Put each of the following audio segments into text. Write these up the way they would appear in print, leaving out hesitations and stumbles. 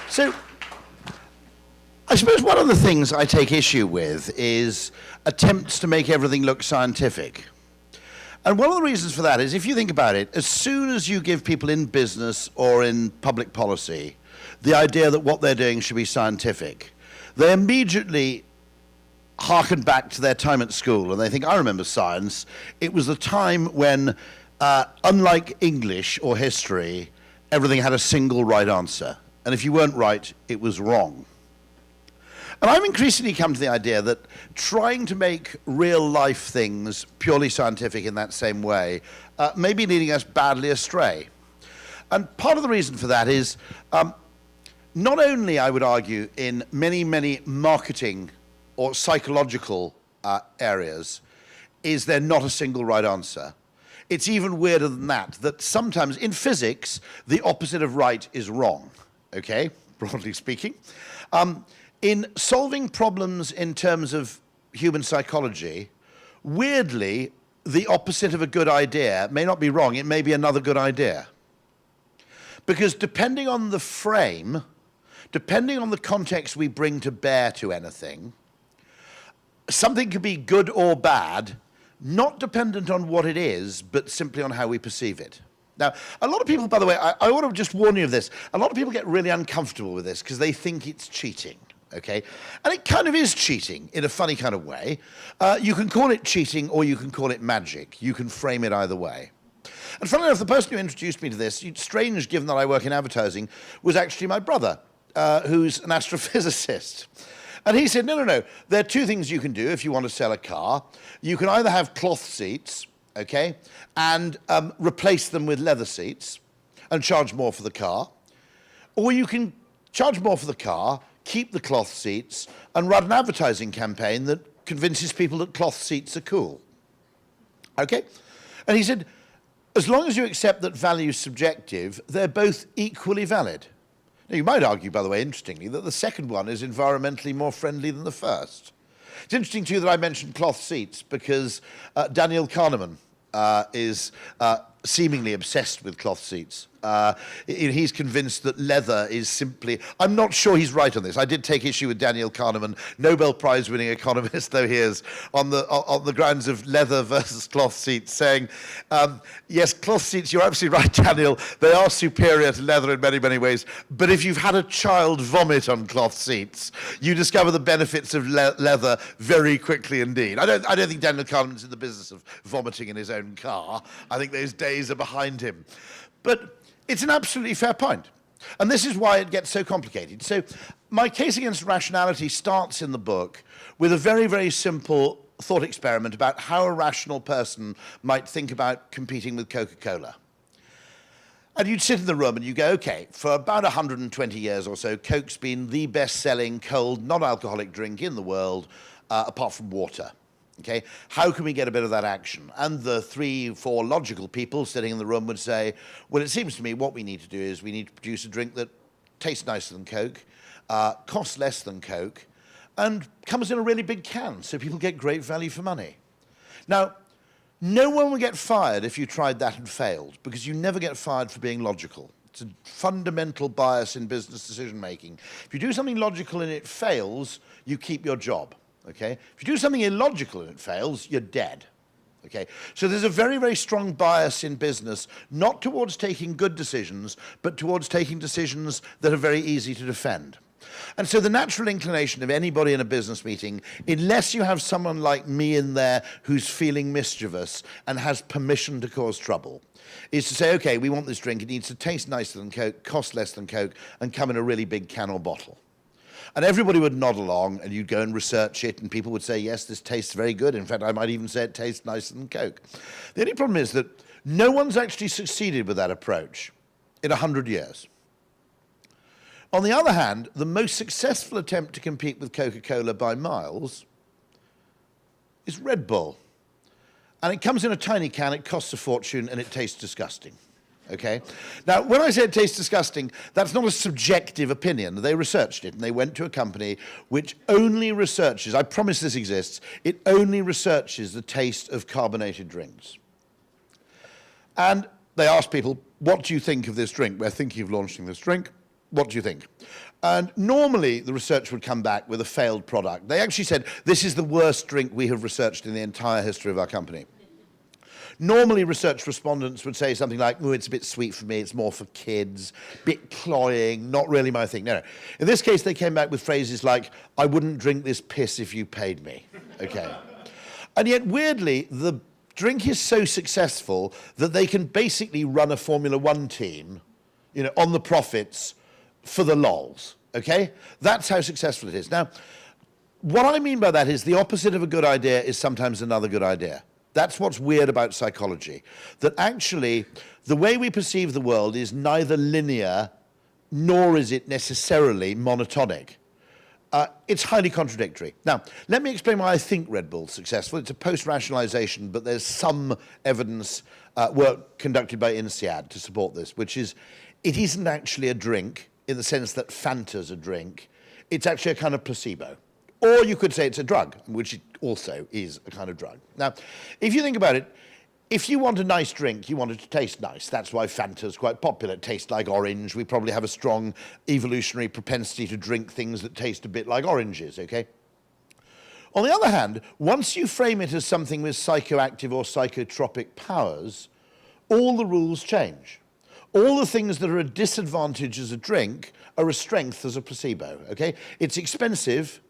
So, I suppose one of the things I take issue with is attempts to make everything look scientific. And one of the reasons for that is, if you think about it, as soon as you give people in business or in public policy the idea that what they're doing should be scientific, they immediately harken back to their time at school and they think, I remember science. It was the time when, unlike English or history, everything had a single right answer. And if you weren't right, it was wrong. And I've increasingly come to the idea that trying to make real life things purely scientific in that same way may be leading us badly astray. And part of the reason for that is not only, I would argue, in many, many marketing or psychological areas, is there not a single right answer. It's even weirder than that, that sometimes in physics, the opposite of right is wrong, okay, broadly speaking. In solving problems in terms of human psychology, weirdly, the opposite of a good idea may not be wrong, it may be another good idea. Because depending on the frame, depending on the context we bring to bear to anything, something can be good or bad, not dependent on what it is, but simply on how we perceive it. Now, a lot of people, by the way, I want to just warn you of this, a lot of people get really uncomfortable with this because they think it's cheating. Okay, and it kind of is cheating in a funny kind of way. You can call it cheating or you can call it magic. You can frame it either way. And funnily enough, the person who introduced me to this, strange given that I work in advertising, was actually my brother, who's an astrophysicist. And he said, no, there are two things you can do if you want to sell a car. You can either have cloth seats, okay, and replace them with leather seats and charge more for the car. Or you can charge more for the car, keep the cloth seats, and run an advertising campaign that convinces people that cloth seats are cool. Okay? And he said, as long as you accept that value is subjective, they're both equally valid. Now, you might argue, by the way, interestingly, that the second one is environmentally more friendly than the first. It's interesting, too, that I mentioned cloth seats, because Daniel Kahneman is seemingly obsessed with cloth seats. He's convinced that leather is simply... I'm not sure he's right on this. I did take issue with Daniel Kahneman, Nobel Prize-winning economist, though he is, on the grounds of leather versus cloth seats, saying, yes, cloth seats, you're absolutely right, Daniel, they are superior to leather in many, many ways, but if you've had a child vomit on cloth seats, you discover the benefits of leather very quickly indeed. I don't think Daniel Kahneman's in the business of vomiting in his own car. I think those days are behind him. But it's an absolutely fair point. And this is why it gets so complicated. So my case against rationality starts in the book with a very, very simple thought experiment about how a rational person might think about competing with Coca-Cola. And you'd sit in the room and you go, okay, for about 120 years or so, Coke's been the best-selling cold, non-alcoholic drink in the world, apart from water. Okay, how can we get a bit of that action? And the 3-4 logical people sitting in the room would say, well, it seems to me what we need to do is we need to produce a drink that tastes nicer than Coke, costs less than Coke, and comes in a really big can, so people get great value for money. Now, no one will get fired if you tried that and failed, because you never get fired for being logical. It's a fundamental bias in business decision-making. If you do something logical and it fails, you keep your job. Okay? If you do something illogical and it fails, you're dead. Okay? So there's a very, very strong bias in business, not towards taking good decisions, but towards taking decisions that are very easy to defend. And so the natural inclination of anybody in a business meeting, unless you have someone like me in there who's feeling mischievous and has permission to cause trouble, is to say, okay, we want this drink, it needs to taste nicer than Coke, cost less than Coke, and come in a really big can or bottle. And everybody would nod along, and you'd go and research it, and people would say, yes, this tastes very good. In fact, I might even say it tastes nicer than Coke. The only problem is that no one's actually succeeded with that approach in 100 years. On the other hand, the most successful attempt to compete with Coca-Cola by miles is Red Bull. And it comes in a tiny can, it costs a fortune, and it tastes disgusting. Okay? Now, when I say it tastes disgusting, that's not a subjective opinion. They researched it, and they went to a company which only researches, I promise this exists, it only researches the taste of carbonated drinks. And they asked people, what do you think of this drink? We're thinking of launching this drink. What do you think? And normally the research would come back with a failed product. They actually said, this is the worst drink we have researched in the entire history of our company. Normally research respondents would say something like, oh, it's a bit sweet for me, it's more for kids, bit cloying, not really my thing. No. In this case, they came back with phrases like, I wouldn't drink this piss if you paid me. Okay. And yet, weirdly, the drink is so successful that they can basically run a Formula One team, on the profits for the lols, okay? That's how successful it is. Now, what I mean by that is the opposite of a good idea is sometimes another good idea. That's what's weird about psychology, that actually the way we perceive the world is neither linear nor is it necessarily monotonic. It's highly contradictory. Now, let me explain why I think Red Bull's successful. It's a post-rationalization, but there's some evidence, work conducted by INSEAD to support this, which is it isn't actually a drink in the sense that Fanta's a drink. It's actually a kind of placebo. Or you could say it's a drug, which it also is a kind of drug. Now, if you think about it, if you want a nice drink, you want it to taste nice. That's why Fanta's quite popular. It tastes like orange. We probably have a strong evolutionary propensity to drink things that taste a bit like oranges, okay? On the other hand, once you frame it as something with psychoactive or psychotropic powers, all the rules change. All the things that are a disadvantage as a drink are a strength as a placebo, okay? It's expensive.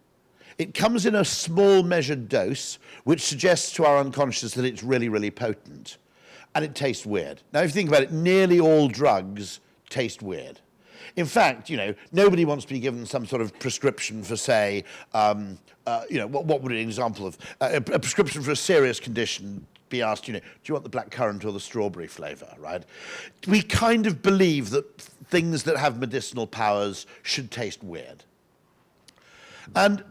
It comes in a small measured dose, which suggests to our unconscious that it's really, really potent. And it tastes weird. Now, if you think about it, nearly all drugs taste weird. In fact, nobody wants to be given some sort of prescription for, say, what would an example of a prescription for a serious condition be asked, do you want the blackcurrant or the strawberry flavor, right? We kind of believe that things that have medicinal powers should taste weird. And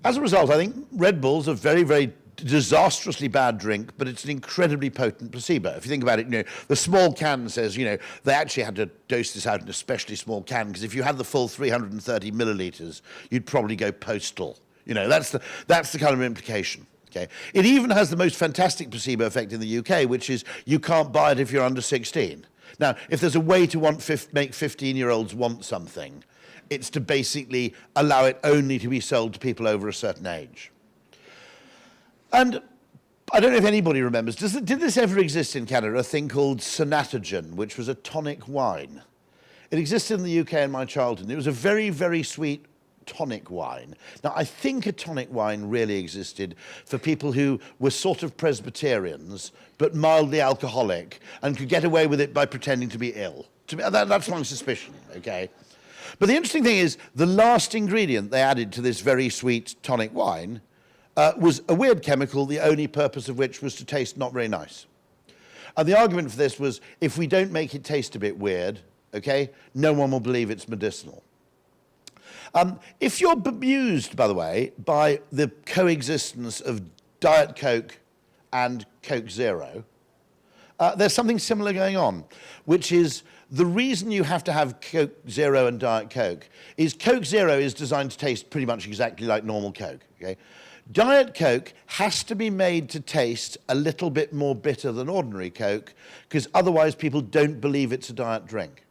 as a result, I think Red Bull's a very, very disastrously bad drink, but it's an incredibly potent placebo. If you think about it, the small can says, they actually had to dose this out in a especially small can, because if you had the full 330 milliliters, you'd probably go postal. That's the kind of implication. Okay. It even has the most fantastic placebo effect in the UK, which is you can't buy it if you're under 16. Now, if there's a way to make 15-year-olds want something, it's to basically allow it only to be sold to people over a certain age. And I don't know if anybody remembers, did this ever exist in Canada, a thing called Sanatogen, which was a tonic wine? It existed in the UK in my childhood. It was a very, very sweet tonic wine. Now, I think a tonic wine really existed for people who were sort of Presbyterians, but mildly alcoholic, and could get away with it by pretending to be ill. That's my suspicion, okay? But the interesting thing is, the last ingredient they added to this very sweet tonic wine was a weird chemical, the only purpose of which was to taste not very nice. And the argument for this was, if we don't make it taste a bit weird, okay, no one will believe it's medicinal. If you're bemused, by the way, by the coexistence of Diet Coke and Coke Zero, there's something similar going on, which is the reason you have to have Coke Zero and Diet Coke is Coke Zero is designed to taste pretty much exactly like normal Coke, okay? Diet Coke has to be made to taste a little bit more bitter than ordinary Coke, because otherwise people don't believe it's a diet drink.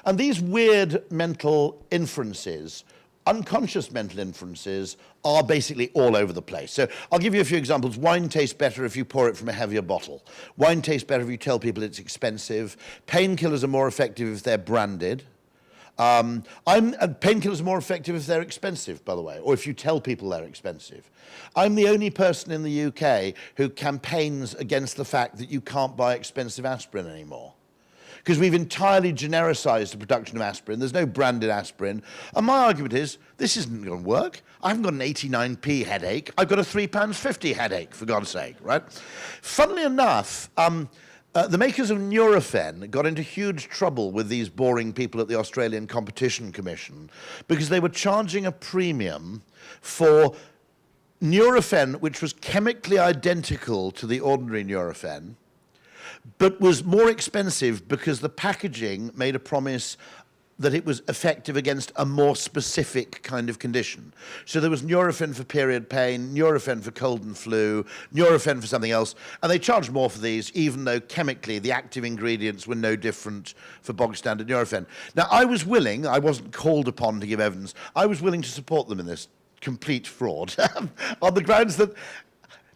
And these weird mental inferences, unconscious mental inferences, are basically all over the place. So I'll give you a few examples. Wine tastes better if you pour it from a heavier bottle. Wine tastes better if you tell people it's expensive. Painkillers are more effective if they're branded. Painkillers are more effective if they're expensive, by the way, or if you tell people they're expensive. I'm the only person in the UK who campaigns against the fact that you can't buy expensive aspirin anymore, because we've entirely genericized the production of aspirin. There's no branded aspirin. And my argument is, this isn't going to work. I haven't got an 89p headache. I've got a £3.50 headache, for God's sake, right? Funnily enough, the makers of Nurofen got into huge trouble with these boring people at the Australian Competition Commission because they were charging a premium for Nurofen, which was chemically identical to the ordinary Nurofen, but was more expensive because the packaging made a promise that it was effective against a more specific kind of condition. So there was Nurofen for period pain, Nurofen for cold and flu, Nurofen for something else, and they charged more for these, even though chemically the active ingredients were no different for bog standard Nurofen. Now, I wasn't called upon to give evidence, I was willing to support them in this complete fraud on the grounds that,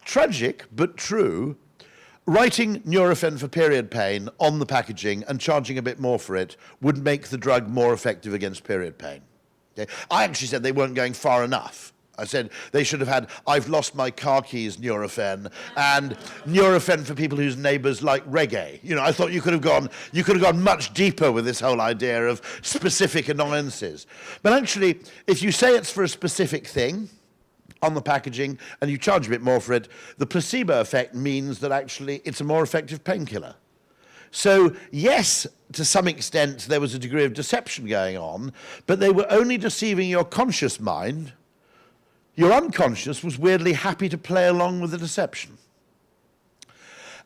tragic but true, writing Nurofen for period pain on the packaging and charging a bit more for it would make the drug more effective against period pain. Okay? I actually said they weren't going far enough. I said they should have had I've lost my car keys Nurofen and Nurofen for people whose neighbours like reggae. You know, I thought you could have gone much deeper with this whole idea of specific annoyances. But actually, if you say it's for a specific thing on the packaging and you charge a bit more for it, the placebo effect means that actually it's a more effective painkiller. So yes, to some extent there was a degree of deception going on, but they were only deceiving your conscious mind. Your unconscious was weirdly happy to play along with the deception.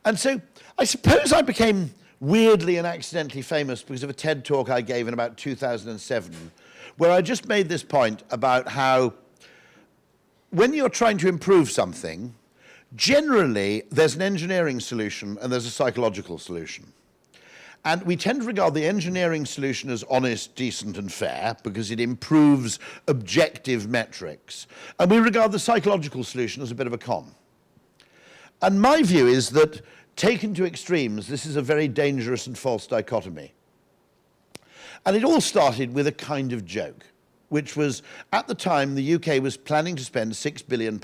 And so I suppose I became weirdly and accidentally famous because of a TED talk I gave in about 2007, where I just made this point about how when you're trying to improve something, generally there's an engineering solution and there's a psychological solution. And we tend to regard the engineering solution as honest, decent, and fair because it improves objective metrics. And we regard the psychological solution as a bit of a con. And my view is that, taken to extremes, this is a very dangerous and false dichotomy. And it all started with a kind of joke, which was, at the time, the UK was planning to spend £6 billion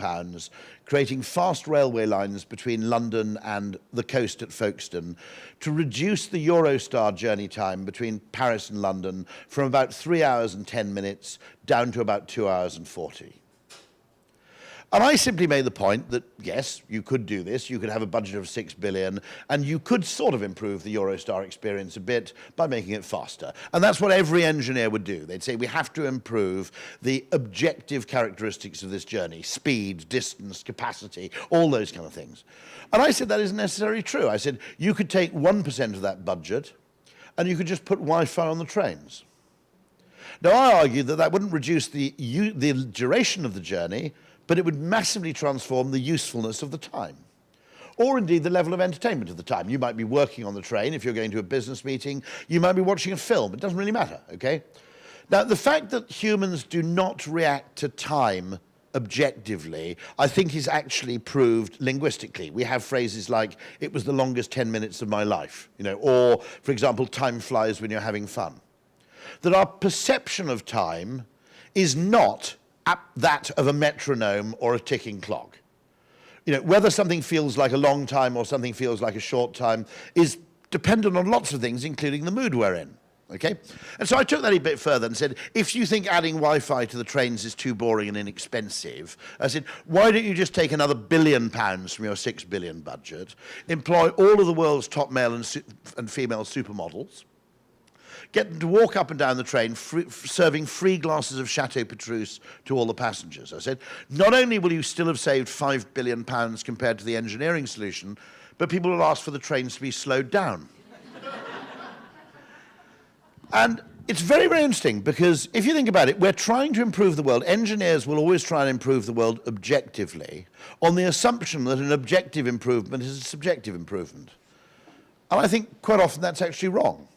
creating fast railway lines between London and the coast at Folkestone to reduce the Eurostar journey time between Paris and London from about 3 hours and 10 minutes down to about 2 hours and 40. And I simply made the point that, yes, you could do this, you could have a budget of 6 billion, and you could sort of improve the Eurostar experience a bit by making it faster. And that's what every engineer would do. They'd say, we have to improve the objective characteristics of this journey, speed, distance, capacity, all those kind of things. And I said that isn't necessarily true. I said, you could take 1% of that budget, and you could just put Wi-Fi on the trains. Now, I argued that that wouldn't reduce the duration of the journey, but it would massively transform the usefulness of the time, or indeed the level of entertainment of the time. You might be working on the train if you're going to a business meeting. You might be watching a film. It doesn't really matter, okay? Now, the fact that humans do not react to time objectively, I think is actually proved linguistically. We have phrases like, it was the longest 10 minutes of my life, you know, or, for example, time flies when you're having fun. That our perception of time is not that of a metronome or a ticking clock. You know, whether something feels like a long time or something feels like a short time is dependent on lots of things, including the mood we're in, okay? And so I took that a bit further and said, if you think adding Wi-Fi to the trains is too boring and inexpensive, I said, why don't you just take another £1 billion from your 6 billion budget, employ all of the world's top male and female supermodels, get them to walk up and down the train serving free glasses of Chateau Petrus to all the passengers. I said, not only will you still have saved £5 billion compared to the engineering solution, but people will ask for the trains to be slowed down. And it's very, very interesting because if you think about it, we're trying to improve the world. Engineers will always try and improve the world objectively on the assumption that an objective improvement is a subjective improvement. And I think quite often that's actually wrong.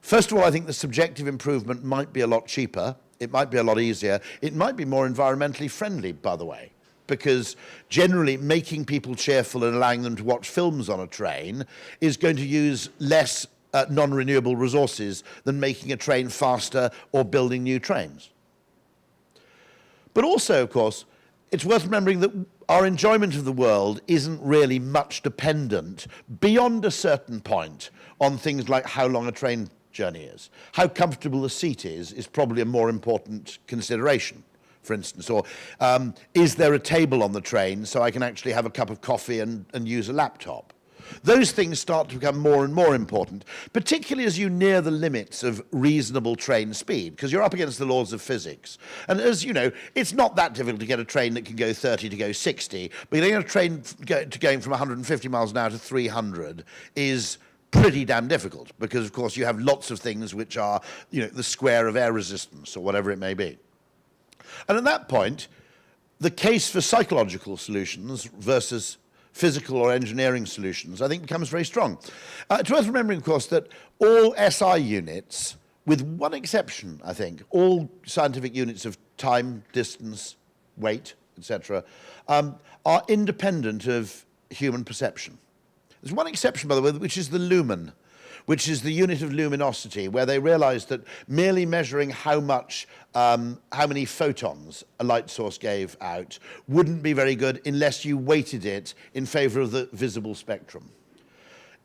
First of all, I think the subjective improvement might be a lot cheaper. It might be a lot easier. It might be more environmentally friendly, by the way, because generally making people cheerful and allowing them to watch films on a train is going to use less non-renewable resources than making a train faster or building new trains. But also, of course, it's worth remembering that our enjoyment of the world isn't really much dependent, beyond a certain point, on things like how long a train journey is. How comfortable the seat is probably a more important consideration, for instance. Or is there a table on the train so I can actually have a cup of coffee and use a laptop? Those things start to become more and more important, particularly as you near the limits of reasonable train speed, because you're up against the laws of physics. And as you know, it's not that difficult to get a train that can go 30 to go 60, but getting a train to going from 150 miles an hour to 300 is pretty damn difficult because, of course, you have lots of things which are, the square of air resistance or whatever it may be. And at that point, the case for psychological solutions versus physical or engineering solutions, I think, becomes very strong. It's worth remembering, of course, that all SI units, with one exception, I think, all scientific units of time, distance, weight, etc., are independent of human perception. There's one exception, by the way, which is the lumen, which is the unit of luminosity, where they realized that merely measuring how many photons a light source gave out wouldn't be very good unless you weighted it in favor of the visible spectrum.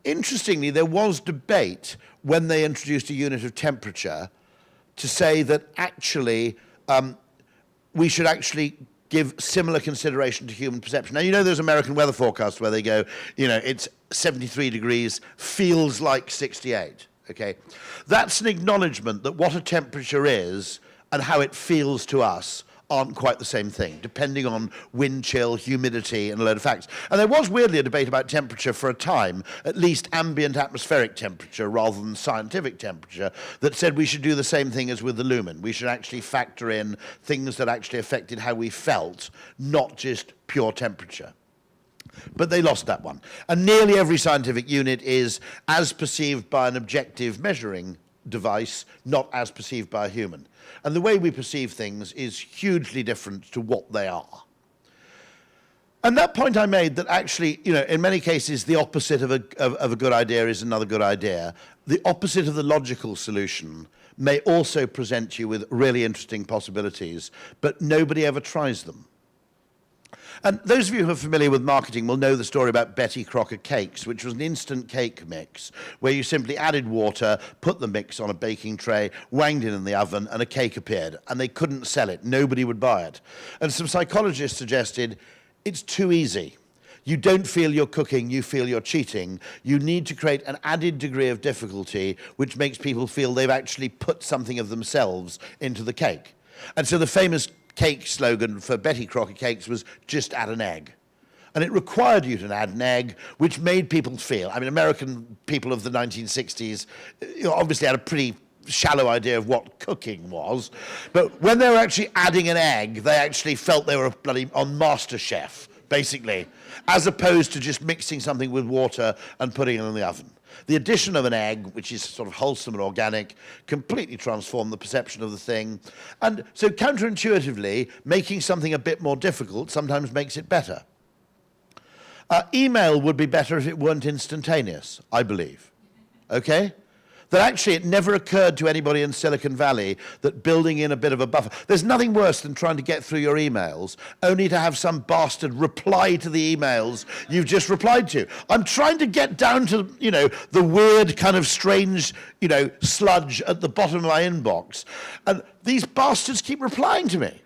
Interestingly, there was debate when they introduced a unit of temperature to say that actually we should actually give similar consideration to human perception. Now, there's American weather forecasts where they go, it's 73 degrees, feels like 68, okay? That's an acknowledgement that what a temperature is and how it feels to us aren't quite the same thing, depending on wind chill, humidity, and a load of facts. And there was weirdly a debate about temperature for a time, at least ambient atmospheric temperature rather than scientific temperature, that said we should do the same thing as with the lumen. We should actually factor in things that actually affected how we felt, not just pure temperature. But they lost that one. And nearly every scientific unit is as perceived by an objective measuring device, not as perceived by a human. And the way we perceive things is hugely different to what they are. And that point I made that actually, in many cases, the opposite of a good idea is another good idea. The opposite of the logical solution may also present you with really interesting possibilities, but nobody ever tries them. And those of you who are familiar with marketing will know the story about Betty Crocker cakes, which was an instant cake mix, where you simply added water, put the mix on a baking tray, wanged it in the oven, and a cake appeared. And they couldn't sell it. Nobody would buy it. And some psychologists suggested, it's too easy. You don't feel you're cooking, you feel you're cheating. You need to create an added degree of difficulty, which makes people feel they've actually put something of themselves into the cake. And so the famous cake slogan for Betty Crocker cakes was just add an egg. And it required you to add an egg, which made people feel, American people of the 1960s obviously had a pretty shallow idea of what cooking was, but when they were actually adding an egg, they actually felt they were bloody on MasterChef, basically, as opposed to just mixing something with water and putting it in the oven. The addition of an egg, which is sort of wholesome and organic, completely transformed the perception of the thing. And so counterintuitively, making something a bit more difficult sometimes makes it better. Email would be better if it weren't instantaneous, I believe. Okay? That actually it never occurred to anybody in Silicon Valley that building in a bit of a buffer. There's nothing worse than trying to get through your emails only to have some bastard reply to the emails you've just replied to. I'm trying to get down to, the weird kind of strange, sludge at the bottom of my inbox. And these bastards keep replying to me.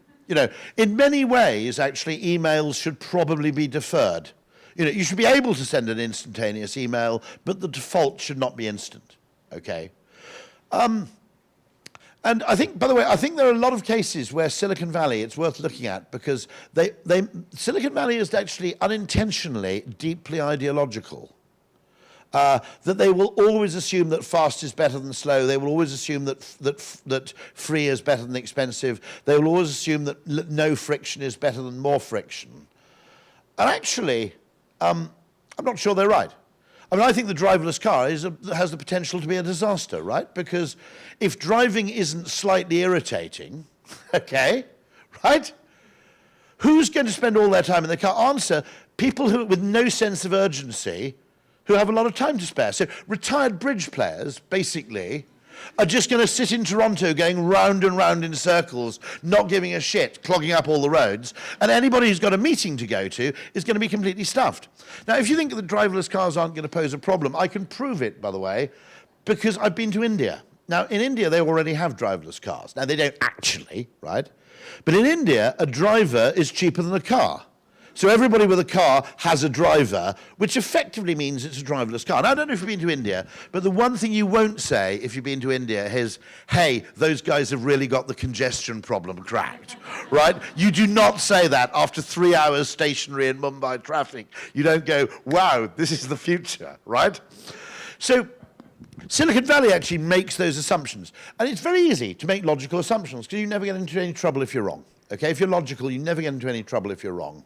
In many ways, actually, emails should probably be deferred. You should be able to send an instantaneous email, but the default should not be instant. Okay. And I think, by the way, there are a lot of cases where Silicon Valley, it's worth looking at because Silicon Valley is actually unintentionally deeply ideological. That they will always assume that fast is better than slow. They will always assume that free is better than expensive. They will always assume that no friction is better than more friction. And actually, I'm not sure they're right. I think the driverless car has the potential to be a disaster, right? Because if driving isn't slightly irritating, okay, right? Who's going to spend all their time in the car? Answer, people with no sense of urgency who have a lot of time to spare. So retired bridge players, basically, are just going to sit in Toronto going round and round in circles, not giving a shit, clogging up all the roads, and anybody who's got a meeting to go to is going to be completely stuffed. Now, if you think that driverless cars aren't going to pose a problem, I can prove it, by the way, because I've been to India. Now, in India, they already have driverless cars. Now, they don't actually, right? But in India, a driver is cheaper than a car. So everybody with a car has a driver, which effectively means it's a driverless car. Now, I don't know if you've been to India, but the one thing you won't say if you've been to India is, hey, those guys have really got the congestion problem cracked, right? You do not say that after 3 hours stationary in Mumbai traffic. You don't go, wow, this is the future, right? So Silicon Valley actually makes those assumptions. And it's very easy to make logical assumptions because you never get into any trouble if you're wrong. Okay, if you're logical, you never get into any trouble if you're wrong.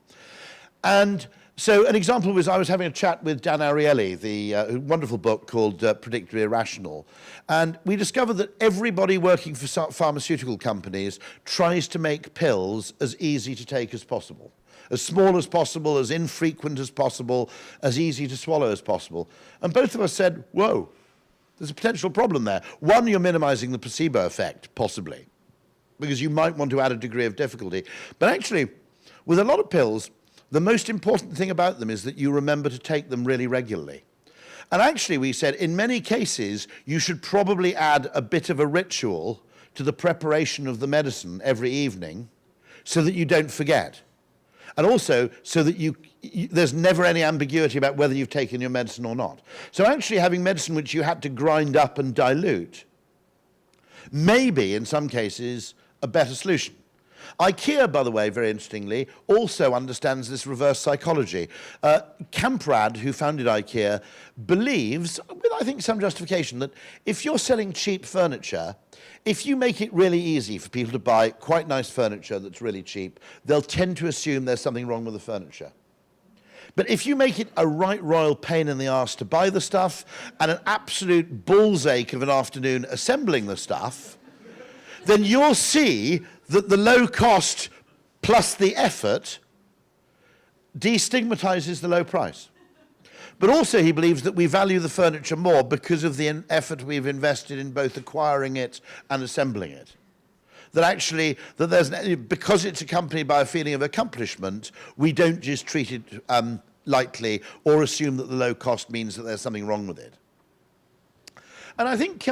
And so an example was I was having a chat with Dan Ariely, the wonderful book called Predictably Irrational. And we discovered that everybody working for pharmaceutical companies tries to make pills as easy to take as possible. As small as possible, as infrequent as possible, as easy to swallow as possible. And both of us said, whoa, there's a potential problem there. One, you're minimizing the placebo effect, possibly, because you might want to add a degree of difficulty. But actually, with a lot of pills, the most important thing about them is that you remember to take them really regularly. And actually, we said, in many cases, you should probably add a bit of a ritual to the preparation of the medicine every evening so that you don't forget. And also, so that there's never any ambiguity about whether you've taken your medicine or not. So actually having medicine which you had to grind up and dilute may be, in some cases, a better solution. IKEA, by the way, very interestingly, also understands this reverse psychology. Comparative, who founded IKEA, believes, with I think some justification, that if you're selling cheap furniture, if you make it really easy for people to buy quite nice furniture that's really cheap, they'll tend to assume there's something wrong with the furniture. But if you make it a right royal pain in the arse to buy the stuff and an absolute bull's ache of an afternoon assembling the stuff, then you'll see that the low cost plus the effort destigmatizes the low price. But also he believes that we value the furniture more because of the effort we've invested in both acquiring it and assembling it. That actually, because it's accompanied by a feeling of accomplishment, we don't just treat it lightly or assume that the low cost means that there's something wrong with it. And I think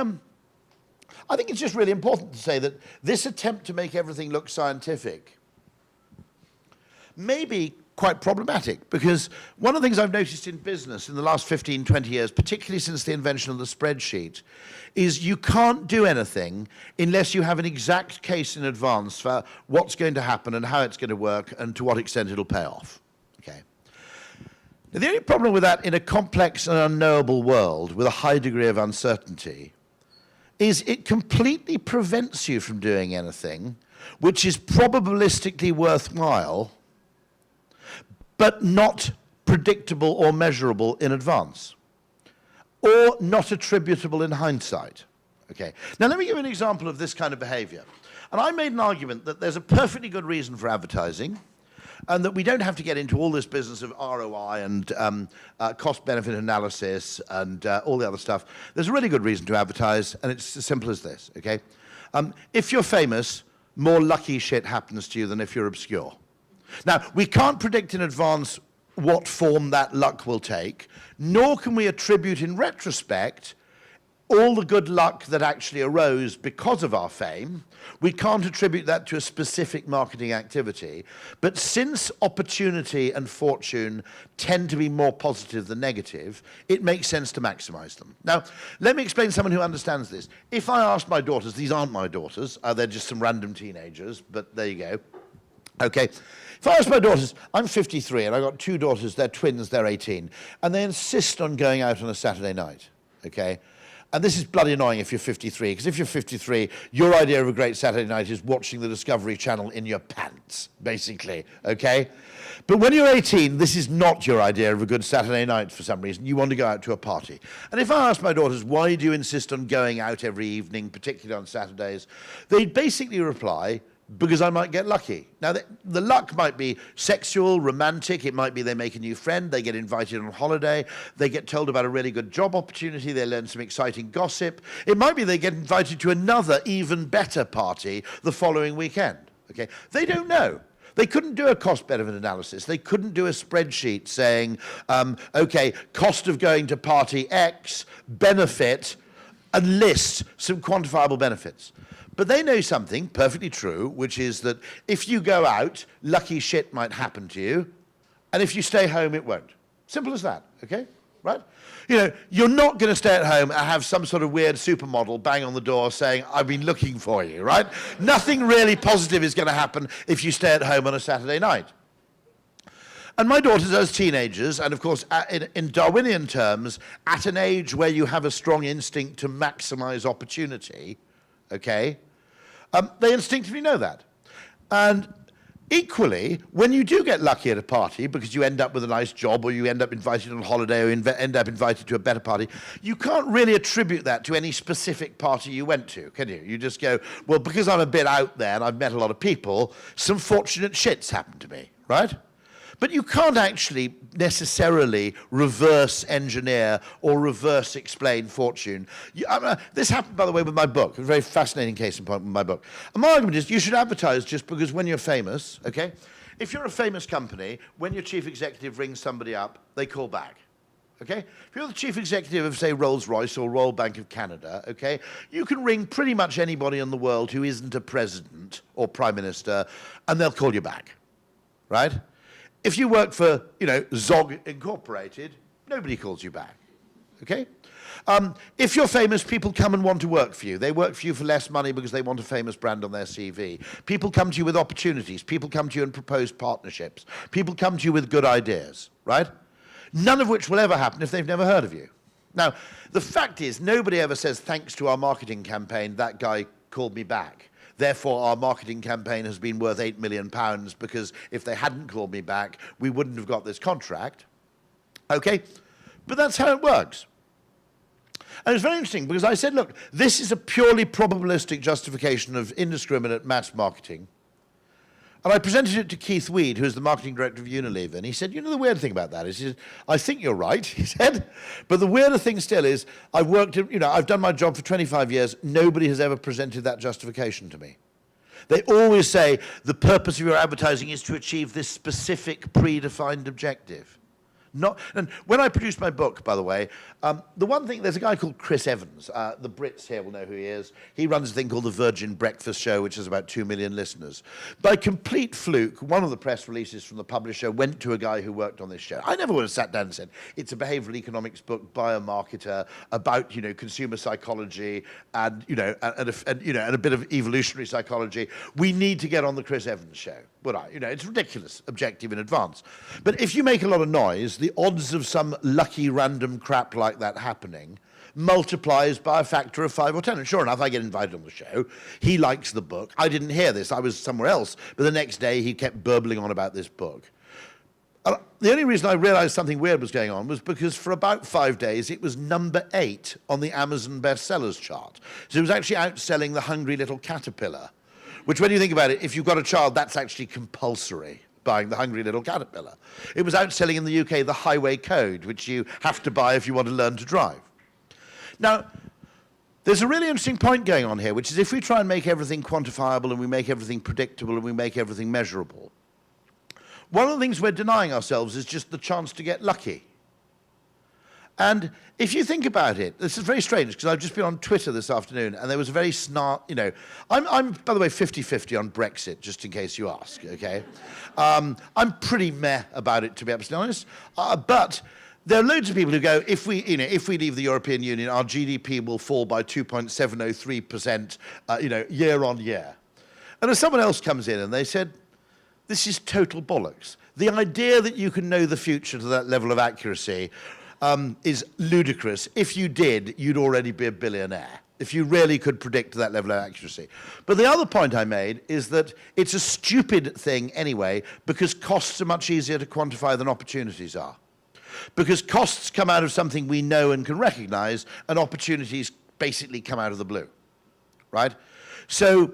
it's just really important to say that this attempt to make everything look scientific may be quite problematic, because one of the things I've noticed in business in the last 15, 20 years, particularly since the invention of the spreadsheet, is you can't do anything unless you have an exact case in advance for what's going to happen and how it's going to work and to what extent it'll pay off. Okay. Now, the only problem with that in a complex and unknowable world with a high degree of uncertainty is it completely prevents you from doing anything which is probabilistically worthwhile but not predictable or measurable in advance, or not attributable in hindsight. Okay. Now let me give you an example of this kind of behavior. And I made an argument that there's a perfectly good reason for advertising, and that we don't have to get into all this business of ROI and cost-benefit analysis and all the other stuff. There's a really good reason to advertise, and it's as simple as this, okay? If you're famous, more lucky shit happens to you than if you're obscure. Now, we can't predict in advance what form that luck will take, nor can we attribute in retrospect all the good luck that actually arose because of our fame. We can't attribute that to a specific marketing activity. But since opportunity and fortune tend to be more positive than negative, it makes sense to maximize them. Now, let me explain to someone who understands this. If I ask my daughters, these aren't my daughters, they're just some random teenagers, but there you go. Okay. If I ask my daughters, I'm 53 and I've got two daughters, they're twins, they're 18, and they insist on going out on a Saturday night, okay? And this is bloody annoying if you're 53, because if you're 53, your idea of a great Saturday night is watching the Discovery Channel in your pants, basically, okay? But when you're 18, this is not your idea of a good Saturday night for some reason. You want to go out to a party. And if I ask my daughters, why do you insist on going out every evening, particularly on Saturdays, they'd basically reply, because I might get lucky. Now, the luck might be sexual, romantic, it might be they make a new friend, they get invited on holiday, they get told about a really good job opportunity, they learn some exciting gossip. It might be they get invited to another, even better party the following weekend. Okay? They don't know. They couldn't do a cost-benefit analysis. They couldn't do a spreadsheet saying, okay, cost of going to party X, benefit, and list some quantifiable benefits. But they know something perfectly true, which is that if you go out, lucky shit might happen to you, and if you stay home, it won't. Simple as that, okay? Right? You know, you're not going to stay at home and have some sort of weird supermodel bang on the door saying, I've been looking for you, right? Nothing really positive is going to happen if you stay at home on a Saturday night. And my daughters as teenagers, and of course in Darwinian terms, at an age where you have a strong instinct to maximize opportunity, okay, they instinctively know that. And equally, when you do get lucky at a party because you end up with a nice job or you end up invited on holiday or end up invited to a better party, you can't really attribute that to any specific party you went to, can you? You just go, well, because I'm a bit out there and I've met a lot of people, some fortunate shits happened to me, right? But you can't actually necessarily reverse engineer or reverse explain fortune. This happened, by the way, with my book. A very fascinating case in point with my book. And my argument is you should advertise just because when you're famous, okay? If you're a famous company, when your chief executive rings somebody up, they call back. Okay? If you're the chief executive of, say, Rolls-Royce or Royal Bank of Canada, okay, you can ring pretty much anybody in the world who isn't a president or prime minister, and they'll call you back, right? If you work for, Zog Incorporated, nobody calls you back, okay? If you're famous, people come and want to work for you. They work for you for less money because they want a famous brand on their CV. People come to you with opportunities. People come to you and propose partnerships. People come to you with good ideas, right? None of which will ever happen if they've never heard of you. Now, the fact is, nobody ever says, thanks to our marketing campaign, that guy called me back. Therefore, our marketing campaign has been worth £8 million because if they hadn't called me back, we wouldn't have got this contract. Okay? But that's how it works. And it's very interesting because I said, look, this is a purely probabilistic justification of indiscriminate mass marketing. And I presented it to Keith Weed, who's the marketing director of Unilever, and he said, the weird thing about that is, he said, I think you're right, he said, but the weirder thing still is, I've done my job for 25 years, nobody has ever presented that justification to me. They always say, the purpose of your advertising is to achieve this specific predefined objective. And when I produced my book, by the way, the one thing, there's a guy called Chris Evans. The Brits here will know who he is. He runs a thing called the Virgin Breakfast Show, which has about 2 million listeners. By complete fluke, one of the press releases from the publisher went to a guy who worked on this show. I never would have sat down and said, it's a behavioral economics book by a marketer about, consumer psychology and, and a bit of evolutionary psychology. We need to get on the Chris Evans show. It's ridiculous, objective in advance. But if you make a lot of noise, the odds of some lucky random crap like that happening multiplies by a factor of 5 or 10. And sure enough, I get invited on the show. He likes the book. I didn't hear this. I was somewhere else. But the next day, he kept burbling on about this book. The only reason I realized something weird was going on was because for about 5 days, it was number 8 on the Amazon bestsellers chart. So it was actually outselling The Hungry Little Caterpillar, which when you think about it, if you've got a child, that's actually compulsory, buying The Hungry Little Caterpillar. It was outselling in the UK The Highway Code, which you have to buy if you want to learn to drive. Now, there's a really interesting point going on here, which is if we try and make everything quantifiable and we make everything predictable and we make everything measurable, one of the things we're denying ourselves is just the chance to get lucky. And if you think about it, this is very strange because I've just been on Twitter this afternoon and there was a very I'm by the way, 50-50 on Brexit, just in case you ask, okay? I'm pretty meh about it, to be absolutely honest. But there are loads of people who go, if we leave the European Union, our GDP will fall by 2.703%, year on year. And if someone else comes in and they said, this is total bollocks. The idea that you can know the future to that level of accuracy is ludicrous. If you did, you'd already be a billionaire, if you really could predict that level of accuracy. But the other point I made is that it's a stupid thing anyway, because costs are much easier to quantify than opportunities are. Because costs come out of something we know and can recognize, and opportunities basically come out of the blue, right? So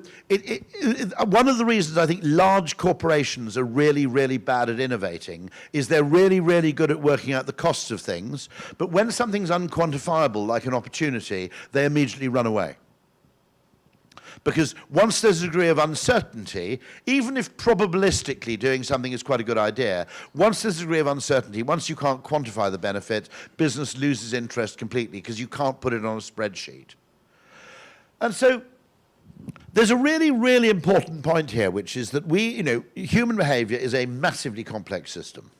one of the reasons I think large corporations are really, really bad at innovating is they're really, really good at working out the costs of things, but when something's unquantifiable, like an opportunity, they immediately run away. Because once there's a degree of uncertainty, even if probabilistically doing something is quite a good idea, once there's a degree of uncertainty, once you can't quantify the benefit, business loses interest completely because you can't put it on a spreadsheet. And so there's a really, really important point here, which is that human behavior is a massively complex system.